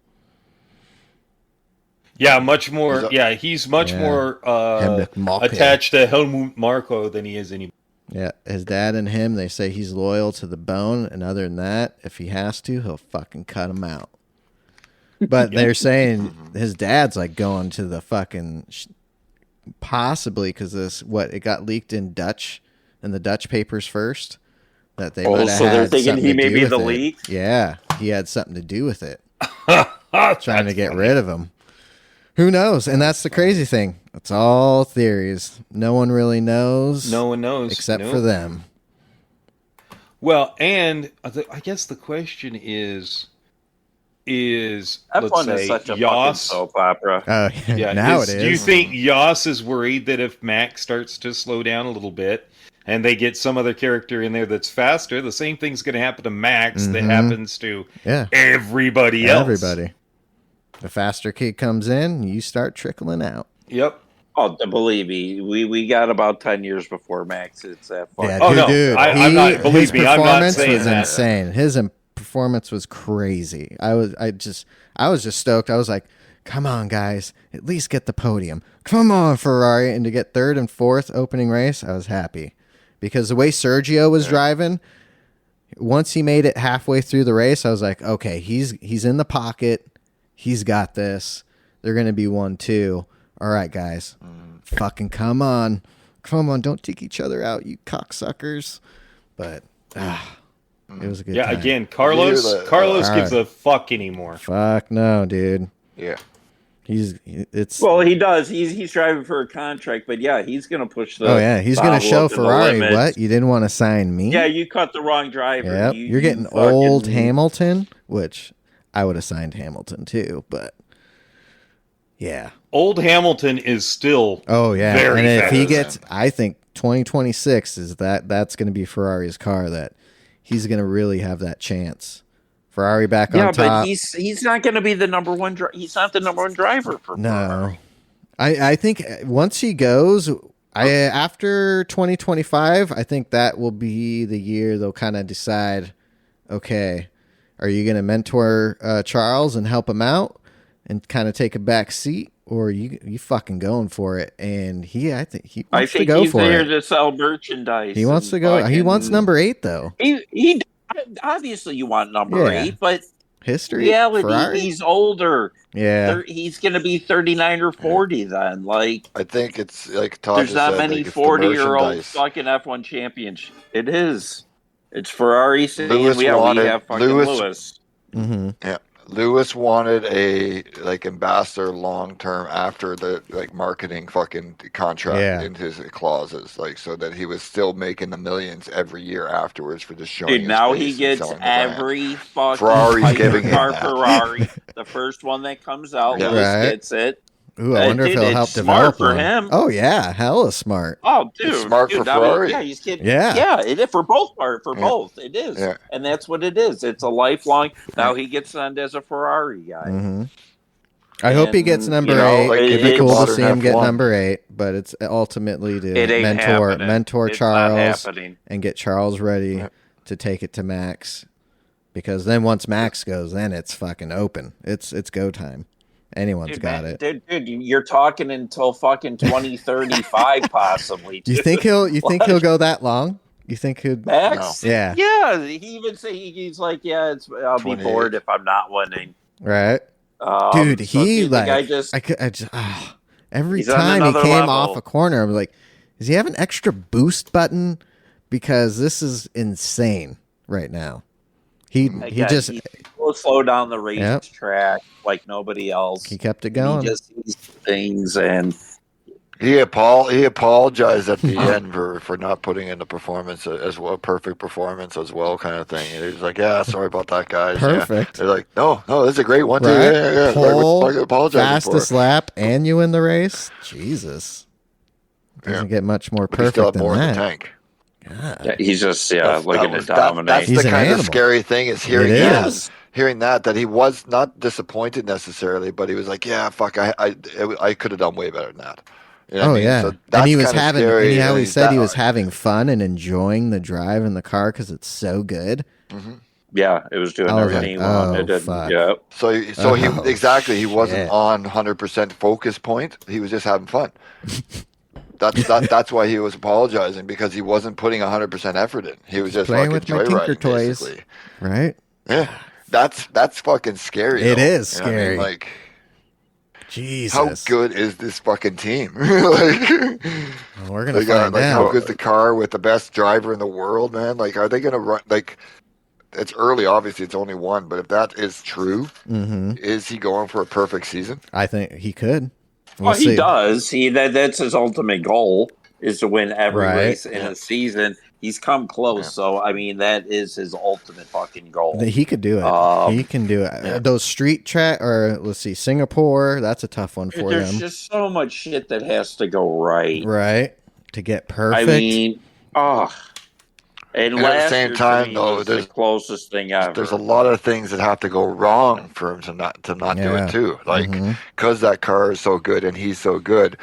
Yeah, much more. Is that- Yeah, he's much Yeah. more Helmut Marko. attached to Helmut Marko than he is any. Yeah, his dad and him, they say he's loyal to the bone, and other than that, if he has to, he'll fucking cut him out. But they're saying his dad's like going to the fucking possibly because it got leaked in the Dutch papers first that they Oh, might have so they're had thinking something he to may do be with the it. leak? Yeah, he had something to do with it, trying to get rid of him. Who knows? And that's the crazy thing. It's all theories. No one really knows. No one knows except Nope. for them. Well, and I guess the question is let's F1 say is such a fucking Yoss. soap opera. Oh, Yeah, now is- it is. Do you think Yoss is worried that if Max starts to slow down a little bit and they get some other character in there that's faster, the same thing's going to happen to Max that happens to Yeah, everybody else? everybody. The faster kid comes in, you start trickling out. Yep. Oh, believe me, we got about 10 years before Max hits that fucking. Yeah, Oh, no. I'm not- his believe me, I'm not performance saying was that. insane. His performance was crazy. I was just stoked. I was like, come on, guys, at least get the podium. Come on, Ferrari. And to get third and fourth opening race, I was happy. Because the way Sergio was driving, once he made it halfway through the race, I was like, okay, he's in the pocket. He's got this. They're going to be 1-2. All right, guys. Fucking come on. Come on, don't take each other out, you cocksuckers. But, It was a good Yeah, time. again, Carlos gives a fuck anymore. Fuck no, dude. Yeah. Well, he does. He's driving for a contract, but yeah, he's going to push the. Oh yeah, he's going to show Ferrari limit. what you didn't want to sign me. Yeah, you cut the wrong driver. Yep. You're getting old Hamilton, which I would have signed Hamilton too, but yeah, old Hamilton is still. Oh yeah, very and if fast. he gets, I think 2026 is that's going to be Ferrari's car that he's going to really have that chance. Ferrari back on top. Yeah, but he's not going to be the number one. He's not the number one driver for Ferrari. I think once he goes, after 2025, I think that will be the year they'll kind of decide. Okay, are you going to mentor Charles and help him out and kind of take a back seat, or are you fucking going for it? And I think he wants to go for it. I think he's there to sell merchandise. He wants to go. He wants number 8 though. He obviously you want number 8, but history. Reality, Ferrari? he's older. Yeah, he's going to be 39 or 40 then. Like, I think it's like Todd there's not said, many like, 40-year-olds fucking F1 championship. It is. It's Ferrari saying, we have fucking Lewis. Mm-hmm. Yeah. Lewis wanted a ambassador long term after the marketing fucking contract in his clauses, so that he was still making the millions every year afterwards for just showing. Dude, now he gets every fucking Ferrari's giving car. Ferrari, the first one that comes out, Lewis gets it. Ooh, I wonder if he'll help develop for him. Oh yeah, hella smart. Oh, dude, it's smart for Ferrari. He's getting. Yeah, it is for both both. It is, and that's what it is. It's a lifelong. Now he gets signed as a Ferrari guy. Mm-hmm. I hope he gets number 8. It'd be cool to see him get number 8, but it's ultimately to mentor Charles and get Charles ready to take it to Max, because then once Max goes, then it's fucking open. It's go time. Anyone's got it. Dude, you're talking until fucking 2035 possibly. Dude. You think he'll go that long? You think he'd Max? No. Yeah. Yeah, he even say he's like, I'll be bored if I'm not winning. Right. Dude, every time he came off a corner, I'm like, does he have an extra boost button? Because this is insane right now. He will slow down the racetrack like nobody else. He kept it going. He just sees things, and he apologized at the end for not putting in the performance as well, perfect performance as well, kind of thing. And he was like, "Yeah, sorry about that, guys." Perfect. Yeah. They're like, "No, this is a great one too." Right? Yeah. Pole, fastest lap, and you win the race. Jesus, doesn't get much more perfect. He still have than more that. in the tank. Yeah, he's just looking to dominate. That's the kind of scary thing is hearing that he was not disappointed necessarily, but he was like, "Yeah, fuck, I could have done way better than that." You know yeah, so and he was having. And how he said he was having fun and enjoying the drive in the car because it's so good. Mm-hmm. Yeah, it was doing everything he wanted. Fuck. Yeah. So he wasn't on 100% focus point. He was just having fun. That's why he was apologizing, because he wasn't putting 100% effort in. He was just playing fucking with my Tinker joyriding, toys, basically. Right? Yeah, that's fucking scary. It though. is scary. Like, Jesus, how good is this fucking team? We're gonna find out. How good's the car with the best driver in the world, man? Like, are they gonna run? Like, it's early. Obviously, it's only one. But if that is true, is he going for a perfect season? I think he could. Well, he does. That's his ultimate goal, is to win every race in a season. He's come close, so I mean that is his ultimate fucking goal. He could do it. He can do it. Yeah. Those street track, or let's see, Singapore. That's a tough one for There's them. just so much shit that has to go right. Right, to get perfect. I mean, and at the same time, though, there's the closest thing ever. There's a lot of things that have to go wrong for him to not do it too. Like, because that car is so good and he's so good.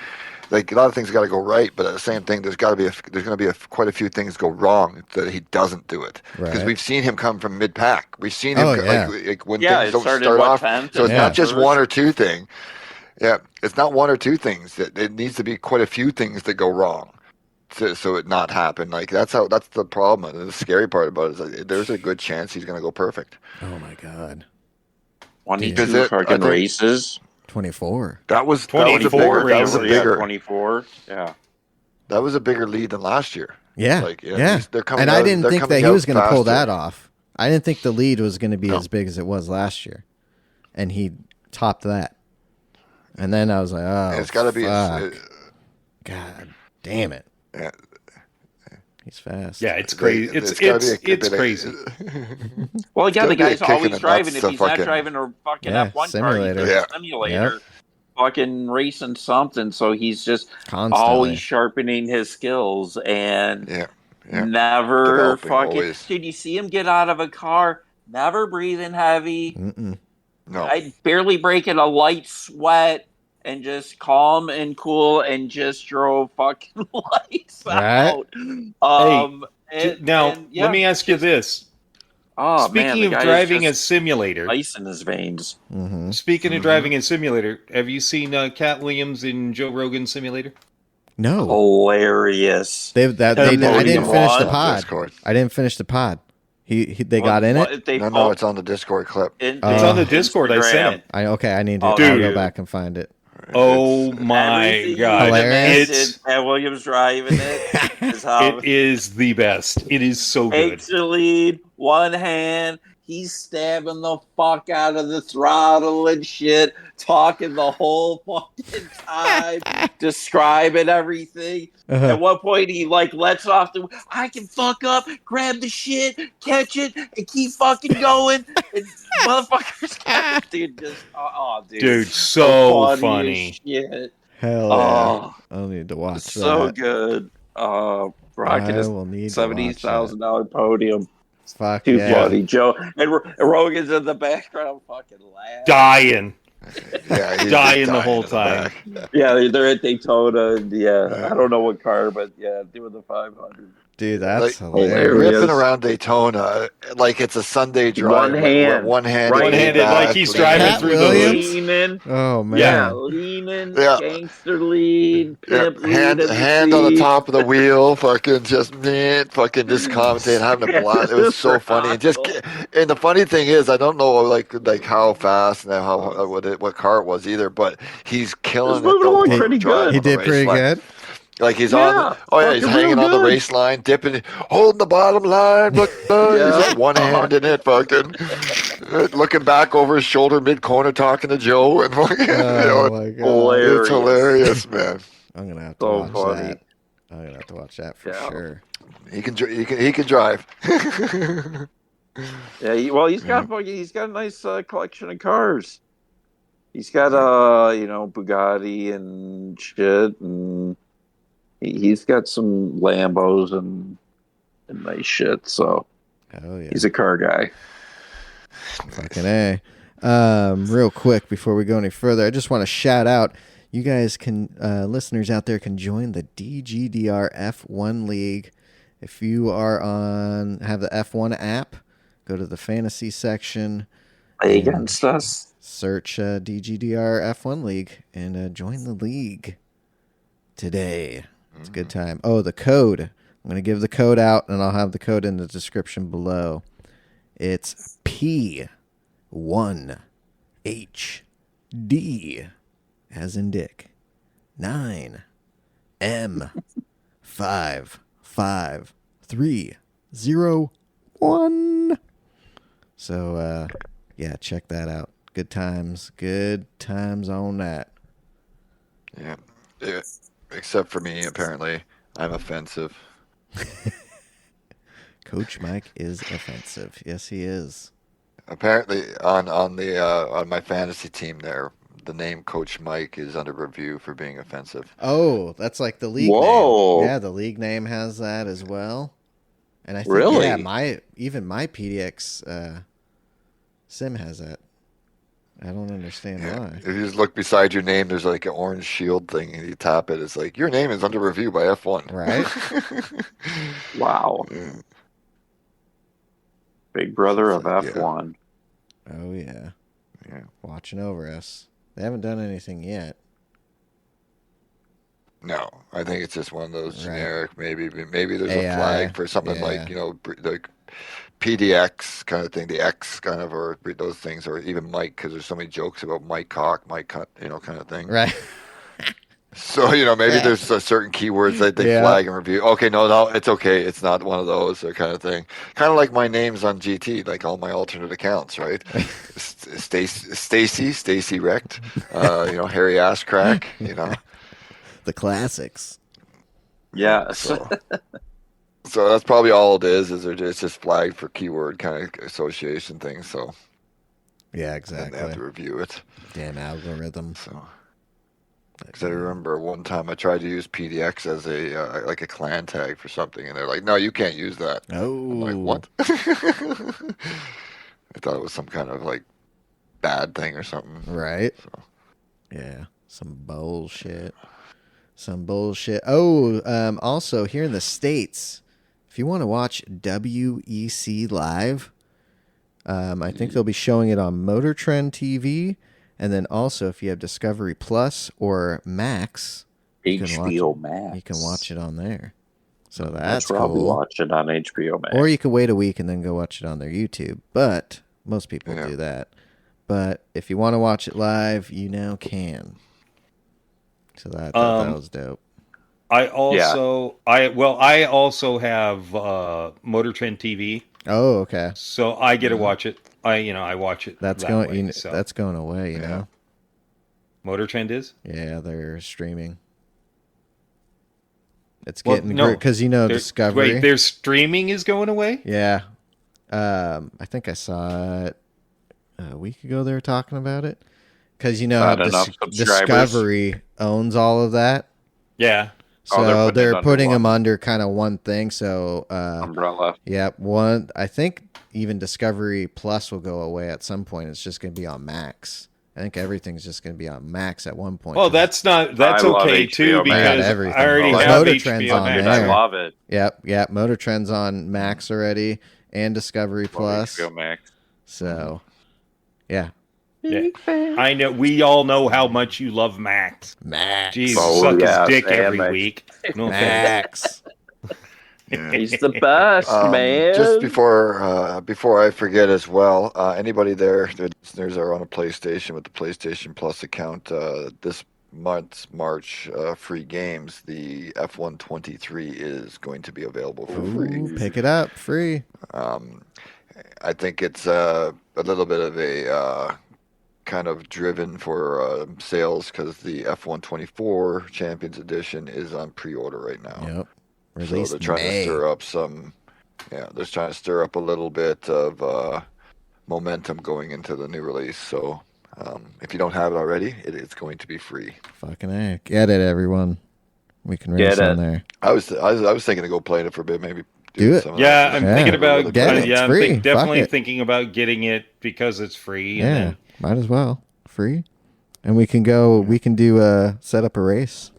Like, a lot of things got to go right, but at the same thing, there's going to be quite a few things go wrong that he doesn't do it, because we've seen him come from mid pack. We've seen him like when things don't start off. So it's not just one or two thing. Yeah, it's not one or two things. It needs to be quite a few things that go wrong, so it not happen. Like, that's the problem. And the scary part about it is like, there's a good chance he's going to go perfect. Oh my god, 22 fucking races. 24. That was 24. That was a bigger 24. Yeah. That was a bigger lead than last year. Yeah. Like, yeah. They're coming and I didn't think that he was going to pull that off. I didn't think the lead was going to be No. as big as it was last year, and he topped that. And then I was like, oh, And it's got to be. God damn it. Yeah. He's fast. Yeah, it's crazy. It's gotta be it's crazy. Well, yeah, gotta the be a guy's kick in always the driving. nuts If to he's not fucking- driving a fucking Yeah, F1 car, he's simulator. in Yeah. a simulator, fucking racing something. So he's just Constantly. always sharpening his skills and Yeah. never Developing, fucking. always. Did you see him get out of a car? Never breathing heavy. Mm-mm. No. I barely breaking a light sweat and just calm and cool and just drove fucking lights Right. out. Now, yeah, let me ask you this. Oh, Speaking man, of the guy is driving a just simulator, ice in his veins. Mm-hmm. speaking of driving a simulator, have you seen Cat Williams in Joe Rogan's simulator? No. Hilarious. I didn't finish the on pod. Discord. I didn't finish the pod. They got in it? No, it's on the Discord clip. It's on the Discord. I sent it. I need to Oh, I'll dude. go back and find it. Oh my Everything god! you Hilarious. mentioned, Cat Williams driving it is how It is the best. It is so good. takes the lead, one hand. He's stabbing the fuck out of the throttle and shit, talking the whole fucking time, describing everything. At one point, he lets off the. I can fuck up, grab the shit, catch it, and keep fucking going. And motherfuckers, dude, Dude, so funny funny. as shit. Hell Oh, yeah. I'll need to watch so that. good. Rocking I will need his to watch $70,000 podium. Fuck Too yeah. funny, Joe. And Rogan's in the background, fucking laughing. Dying. Yeah, he's Dying just the whole in time. back. Yeah, they're at Daytona. And I don't know what car, but yeah, doing the 500. Dude, that's hilarious. hilarious. Ripping around Daytona like it's a Sunday drive. One hand. One-handed. One-handed, like he's driving Cat through Williams? the Leaning. Oh, man. Yeah, leaning. Yeah. Gangster lead. Yeah, Pimp lead. hand in the on the seat. top of the wheel, fucking just commentating, having a blast. It was so funny, and the funny thing is, I don't know like how fast and what car it was either, but he's killing it. moving along pretty driving good. He on the did race pretty line. good. Like he's Yeah, he's fucking hanging real on the good. race line, dipping, holding the bottom line. Look, he's just one hand in it, fucking looking back over his shoulder mid corner, talking to Joe, and fucking, Oh, my God. Hilarious. it's hilarious, man. I'm going to have to So watch funny. that. I'm going to have to watch that for Yeah. sure. He can drive. Yeah, he's got a nice collection of cars. He's got Bugatti and shit, and he's got some Lambos and nice shit. So Oh, yeah. he's a car guy. Fucking A. Real quick before we go any further, I just want to shout out. You guys can, listeners out there, can join the DGDR F1 League. If you have the F1 app, go to the fantasy section. Play against us. Search DGDR F1 League and join the league today. It's a good time. Oh, the code. I'm going to give the code out, and I'll have the code in the description below. It's P1HD, as in Dick, 9M55301. So, yeah, check that out. Good times on that. Yeah. Except for me, apparently, I'm offensive. Coach Mike is offensive. Yes, he is. Apparently, on my fantasy team, there, the name Coach Mike is under review for being offensive. Oh, that's like the league Whoa. name. Yeah, the league name has that as well. And I think Really? yeah, my PDX sim has that. I don't understand why. If you just look beside your name, there's like an orange shield thing, and you tap it. It's like your name is under review by F1. Right? Wow. Big brother of Yeah. F1. Oh yeah. Yeah. Watching over us. They haven't done anything yet. No, I think it's just one of those Right. generic. Maybe there's AI, a flag for something yeah. like like PDX kind of thing, the X kind of, or those things, or even Mike, because there's so many jokes about Mike Cock, Mike Cut, kind of thing. Right. So, maybe there's certain keywords that they Yeah. flag and review. Okay, no, it's okay. It's not one of those or kind of thing. Kind of like my names on GT, like all my alternate accounts, right? Stacy Wrecked, Harry Ass Crack, The classics. Yeah. So that's probably all it is it's just flagged for keyword kind of association things. So Yeah, and then they have exactly. to review it. Damn algorithm. So. Because I remember one time I tried to use PDX as a clan tag for something, and they're like, "No, you can't use that." I'm like, Oh. "What?" I thought it was some kind of like bad thing or something. Right. So, Yeah. Some bullshit. Some bullshit. Oh, also here in the States, if you want to watch WEC live, I think they'll be showing it on Motor Trend TV. And then also, if you have Discovery Plus or Max, you can HBO Max. You can watch it on there. So that's That's where I'll be cool. watching on HBO Max. Or you can wait a week and then go watch it on their YouTube. But most people do that. But if you want to watch it live, you now can. So that was dope. I also have Motor Trend TV. Oh, okay. So I get to watch it. I watch it. That's that's going away, you know. Motor Trend is? Yeah, they're streaming. It's Well, getting no. because Discovery. Wait, their streaming is going away? Yeah. I think I saw it a week ago. They were talking about it because how Discovery owns all of that. Yeah. So they're putting them under kind of one thing. So umbrella. Yeah, I think even Discovery Plus will go away at some point. It's just going to be on Max. I think everything's just going to be on Max at one point. Oh, that's okay too because I already have Motor HBO Trend's Max. on there. I love it. Yep. Motor Trend's on Max already and Discovery Plus. HBO Max. So, yeah. I know. We all know how much you love Max. Max. Jeez, suck his dick every Max. week. No Max. He's the best, man. Just before I forget as well, anybody there, the listeners are on a PlayStation with the PlayStation Plus account. This month's March free games, the F123 is going to be available for free. Pick it up, free. I think it's a little bit of a kind of driven for sales because the F124 Champions Edition is on pre-order right now. Yep. So they're trying to stir up they're trying to stir up a little bit of momentum going into the new release. So if you don't have it already, it's going to be free. Fucking A. Get it, everyone. We can race on there. I was thinking of go playing it for a bit, maybe. Do it. Yeah, I'm thinking about definitely thinking about getting it because it's free. Yeah, And then, might as well. Free. And we can go, we can do set up a race.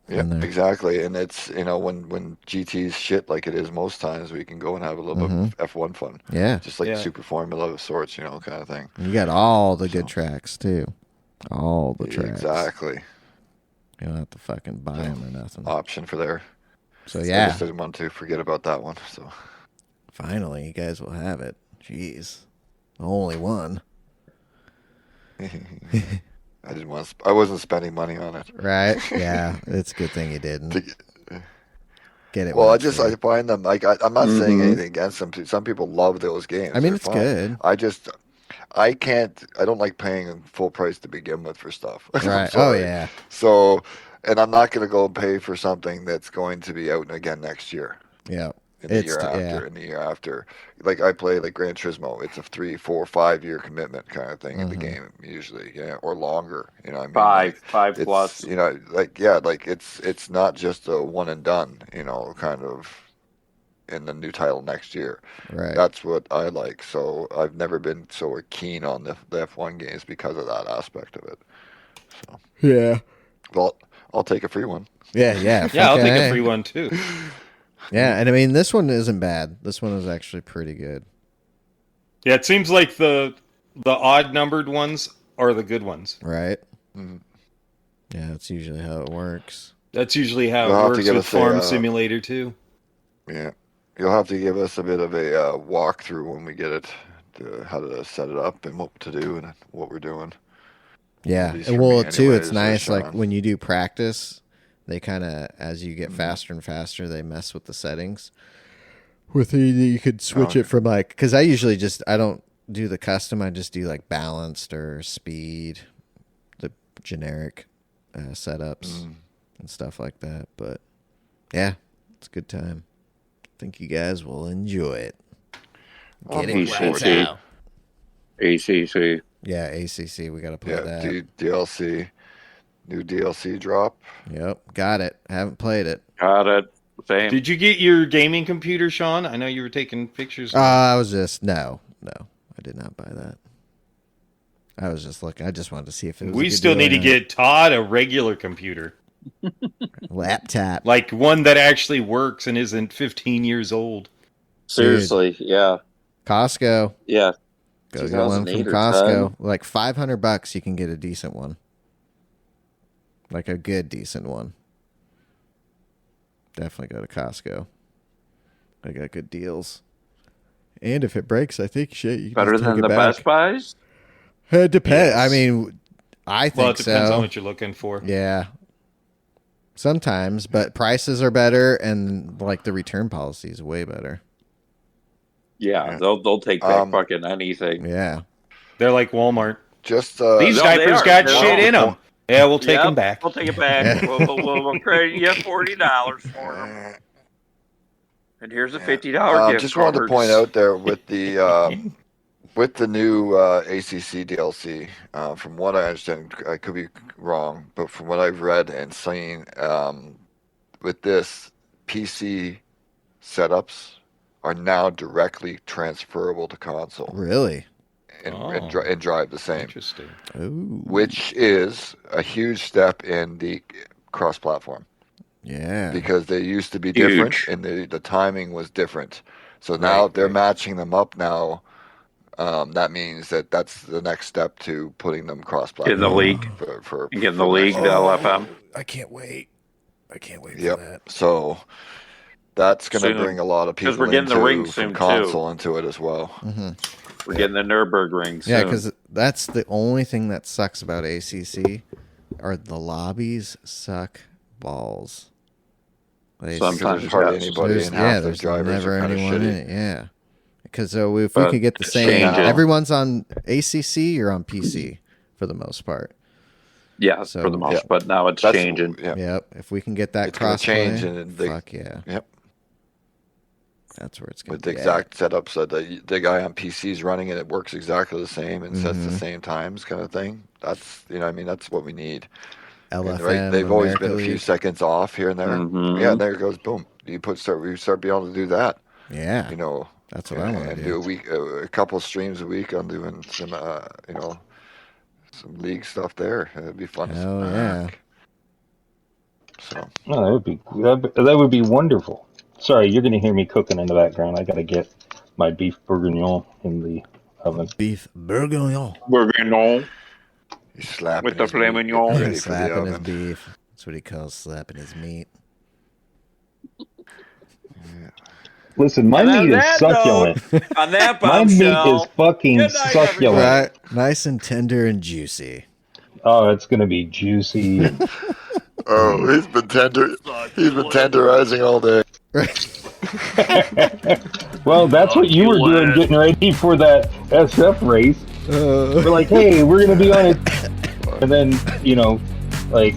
Yeah, exactly. And it's, when GT's shit like it is most times, we can go and have a little bit of F1 fun. Yeah. Just like Super Formula of sorts, kind of thing. And you got all the good tracks, too. All the tracks. Exactly. You don't have to fucking buy them or nothing. Option for there. So, yeah. I just didn't want to forget about that one. So finally, you guys will have it. Jeez. Only one. I wasn't spending money on it. Right? Yeah. It's a good thing you didn't. Get it. Well, I find them like I'm not saying anything against them. Some people love those games. I mean, They're it's fun. good. I don't like paying full price to begin with for stuff. Right. Oh yeah. So, and I'm not going to go pay for something that's going to be out again next year. Yeah. And the year after. Like I play like Gran Turismo. It's a 3, 4, 5 year commitment kind of thing in the game usually, or longer. What I mean? Five plus. It's not just a one and done. Kind of in the new title next year. Right. That's what I like. So I've never been so keen on the F1 games because of that aspect of it. So yeah. Well, I'll take a free one. Yeah. I'll take a free one too. Yeah, and I mean this one isn't bad. This one is actually pretty good. Yeah, it seems like the odd numbered ones are the good ones. Right. Mm-hmm. Yeah, that's usually how it works. That's usually how it works with Farm Simulator too. Yeah. You'll have to give us a bit of a walkthrough when we get it, how to set it up and what to do and what we're doing. Yeah. least for Well, me too, it's anyways, nice. Like Sean. when you do practice, they kind of, as you get faster and faster, they mess with the settings. With you could switch it from like, because I usually I don't do the custom. I just do like balanced or speed, the generic setups and stuff like that. But yeah, it's a good time. I think you guys will enjoy it. Get it right out. ACC. Yeah, ACC. We got to play that. DLC. New DLC drop. Yep, got it. Haven't played it. Got it. Same. Did you get your gaming computer, Sean? I know you were taking pictures. I was just no, I did not buy that. I was just looking. I just wanted to see if it was. We still need to get Todd a regular computer, laptop, like one that actually works and isn't 15 years old. Seriously, yeah. Costco. Yeah. Go get one from Costco. Like $500, you can get a decent one. Like a good, decent one. Definitely go to Costco. They got good deals. And if it breaks, I think you can better just take than it the back. Best Buys. It depends. Yes. I mean, I think so. Well, it depends on what you're looking for. Yeah. Sometimes, but prices are better, and like the return policy is way better. Yeah, they'll take back fucking anything. Yeah. They're like Walmart. Just These No, diapers they got are. shit in them. Yeah, we'll take them back. We'll take it back. We'll credit you $40 for them. And here's a $50 gift just wanted to card. point out there with the new ACC DLC. From what I understand, I could be wrong, but from what I've read and seen, with this, PC setups are now directly transferable to console. Really? And drive the same. Interesting. Ooh. Which is a huge step in the cross-platform. Yeah. Because they used to be Huge. different, and the timing was different. So now they're matching them up now. That means that's the next step to putting them cross-platform. In the league. Get in the league, the LFM. I can't wait. For Yep. that. So that's going to Soon. bring a lot of 'Cause people we're getting the ring from soon, console into it as well. Mm-hmm. We're getting the Nürburgring soon. Yeah, because that's the only thing that sucks about ACC are the lobbies suck balls. Sometimes There's hardly yes. anybody in half the there's drivers never are kind of anyone in shitty. it. Yeah, because if we But could get the it's same, changing. everyone's on ACC or on PC for the most part. Yeah, So, for the most, but now it's changing. Yeah. Yep. If we can get that It's gonna cross change, play, and they- fuck yeah. Yep. That's where it's going With to the be. exact setup, so the guy on PC is running it, it works exactly the same and sets the same times, kind of thing. That's that's what we need. And, LFM. they've always America been a few League. seconds off here and there. Mhm. Yeah, there it goes. Boom. We start being able to do that. Yeah. That's what I want to and do. do a couple streams a week on doing some some league stuff there. It'd be fun. Hell yeah. So No, that would be wonderful. Sorry, you're going to hear me cooking in the background. I got to get my beef bourguignon in the oven. Beef bourguignon. Bourguignon. he's slapping With the his filet meat, mignon. getting ready for the Slapping his oven. beef. That's what he calls slapping his meat. Listen, my And on meat is that succulent. On that My meat bombshell. is fucking Good night, succulent. Right. Nice and tender and juicy. Oh, it's going to be juicy. Oh, he's been tenderizing all day. Well, that's what you were doing getting ready for that SF race. We're like, hey, we're going to be on it. And then,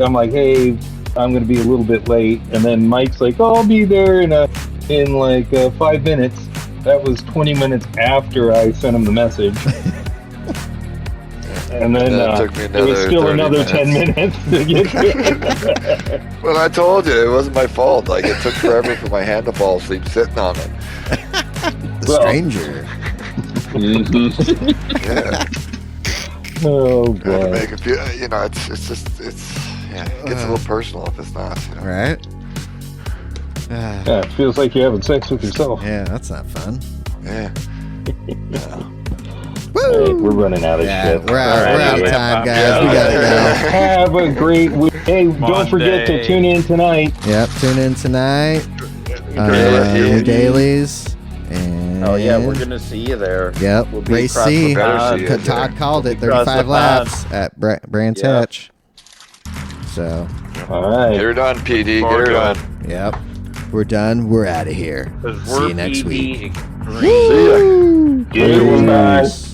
I'm like, hey, I'm going to be a little bit late. And then Mike's like, oh, I'll be there in 5 minutes. That was 20 minutes after I sent him the message. And then That took me it was still 30 another 10 minutes to get there. Well, I told you it wasn't my fault. Like it took forever for my hand to fall asleep sitting on it. The Well- stranger. Yeah, Oh, had to God. make a few. It gets a little personal if it's not. Right? Yeah, it feels like you're having sex with yourself. Yeah, that's not fun. Yeah. All right, we're running out of Yeah, shit. we're out of time, guys. We gotta go. Have a great week. Hey, don't forget to Monday. tune in tonight. Yep, tune in tonight. Daily. New dailies. And Oh yeah, we're gonna see you there. Yep. We'll be Race across C. the pond. Todd called it. We'll be across 35 the laps at Brands Yep. Hatch. So, All right. Get her done, PD. Get her done. yep. We're done. We're out of here. Because See we're you next week. PD Extreme. See ya. Get it, guys.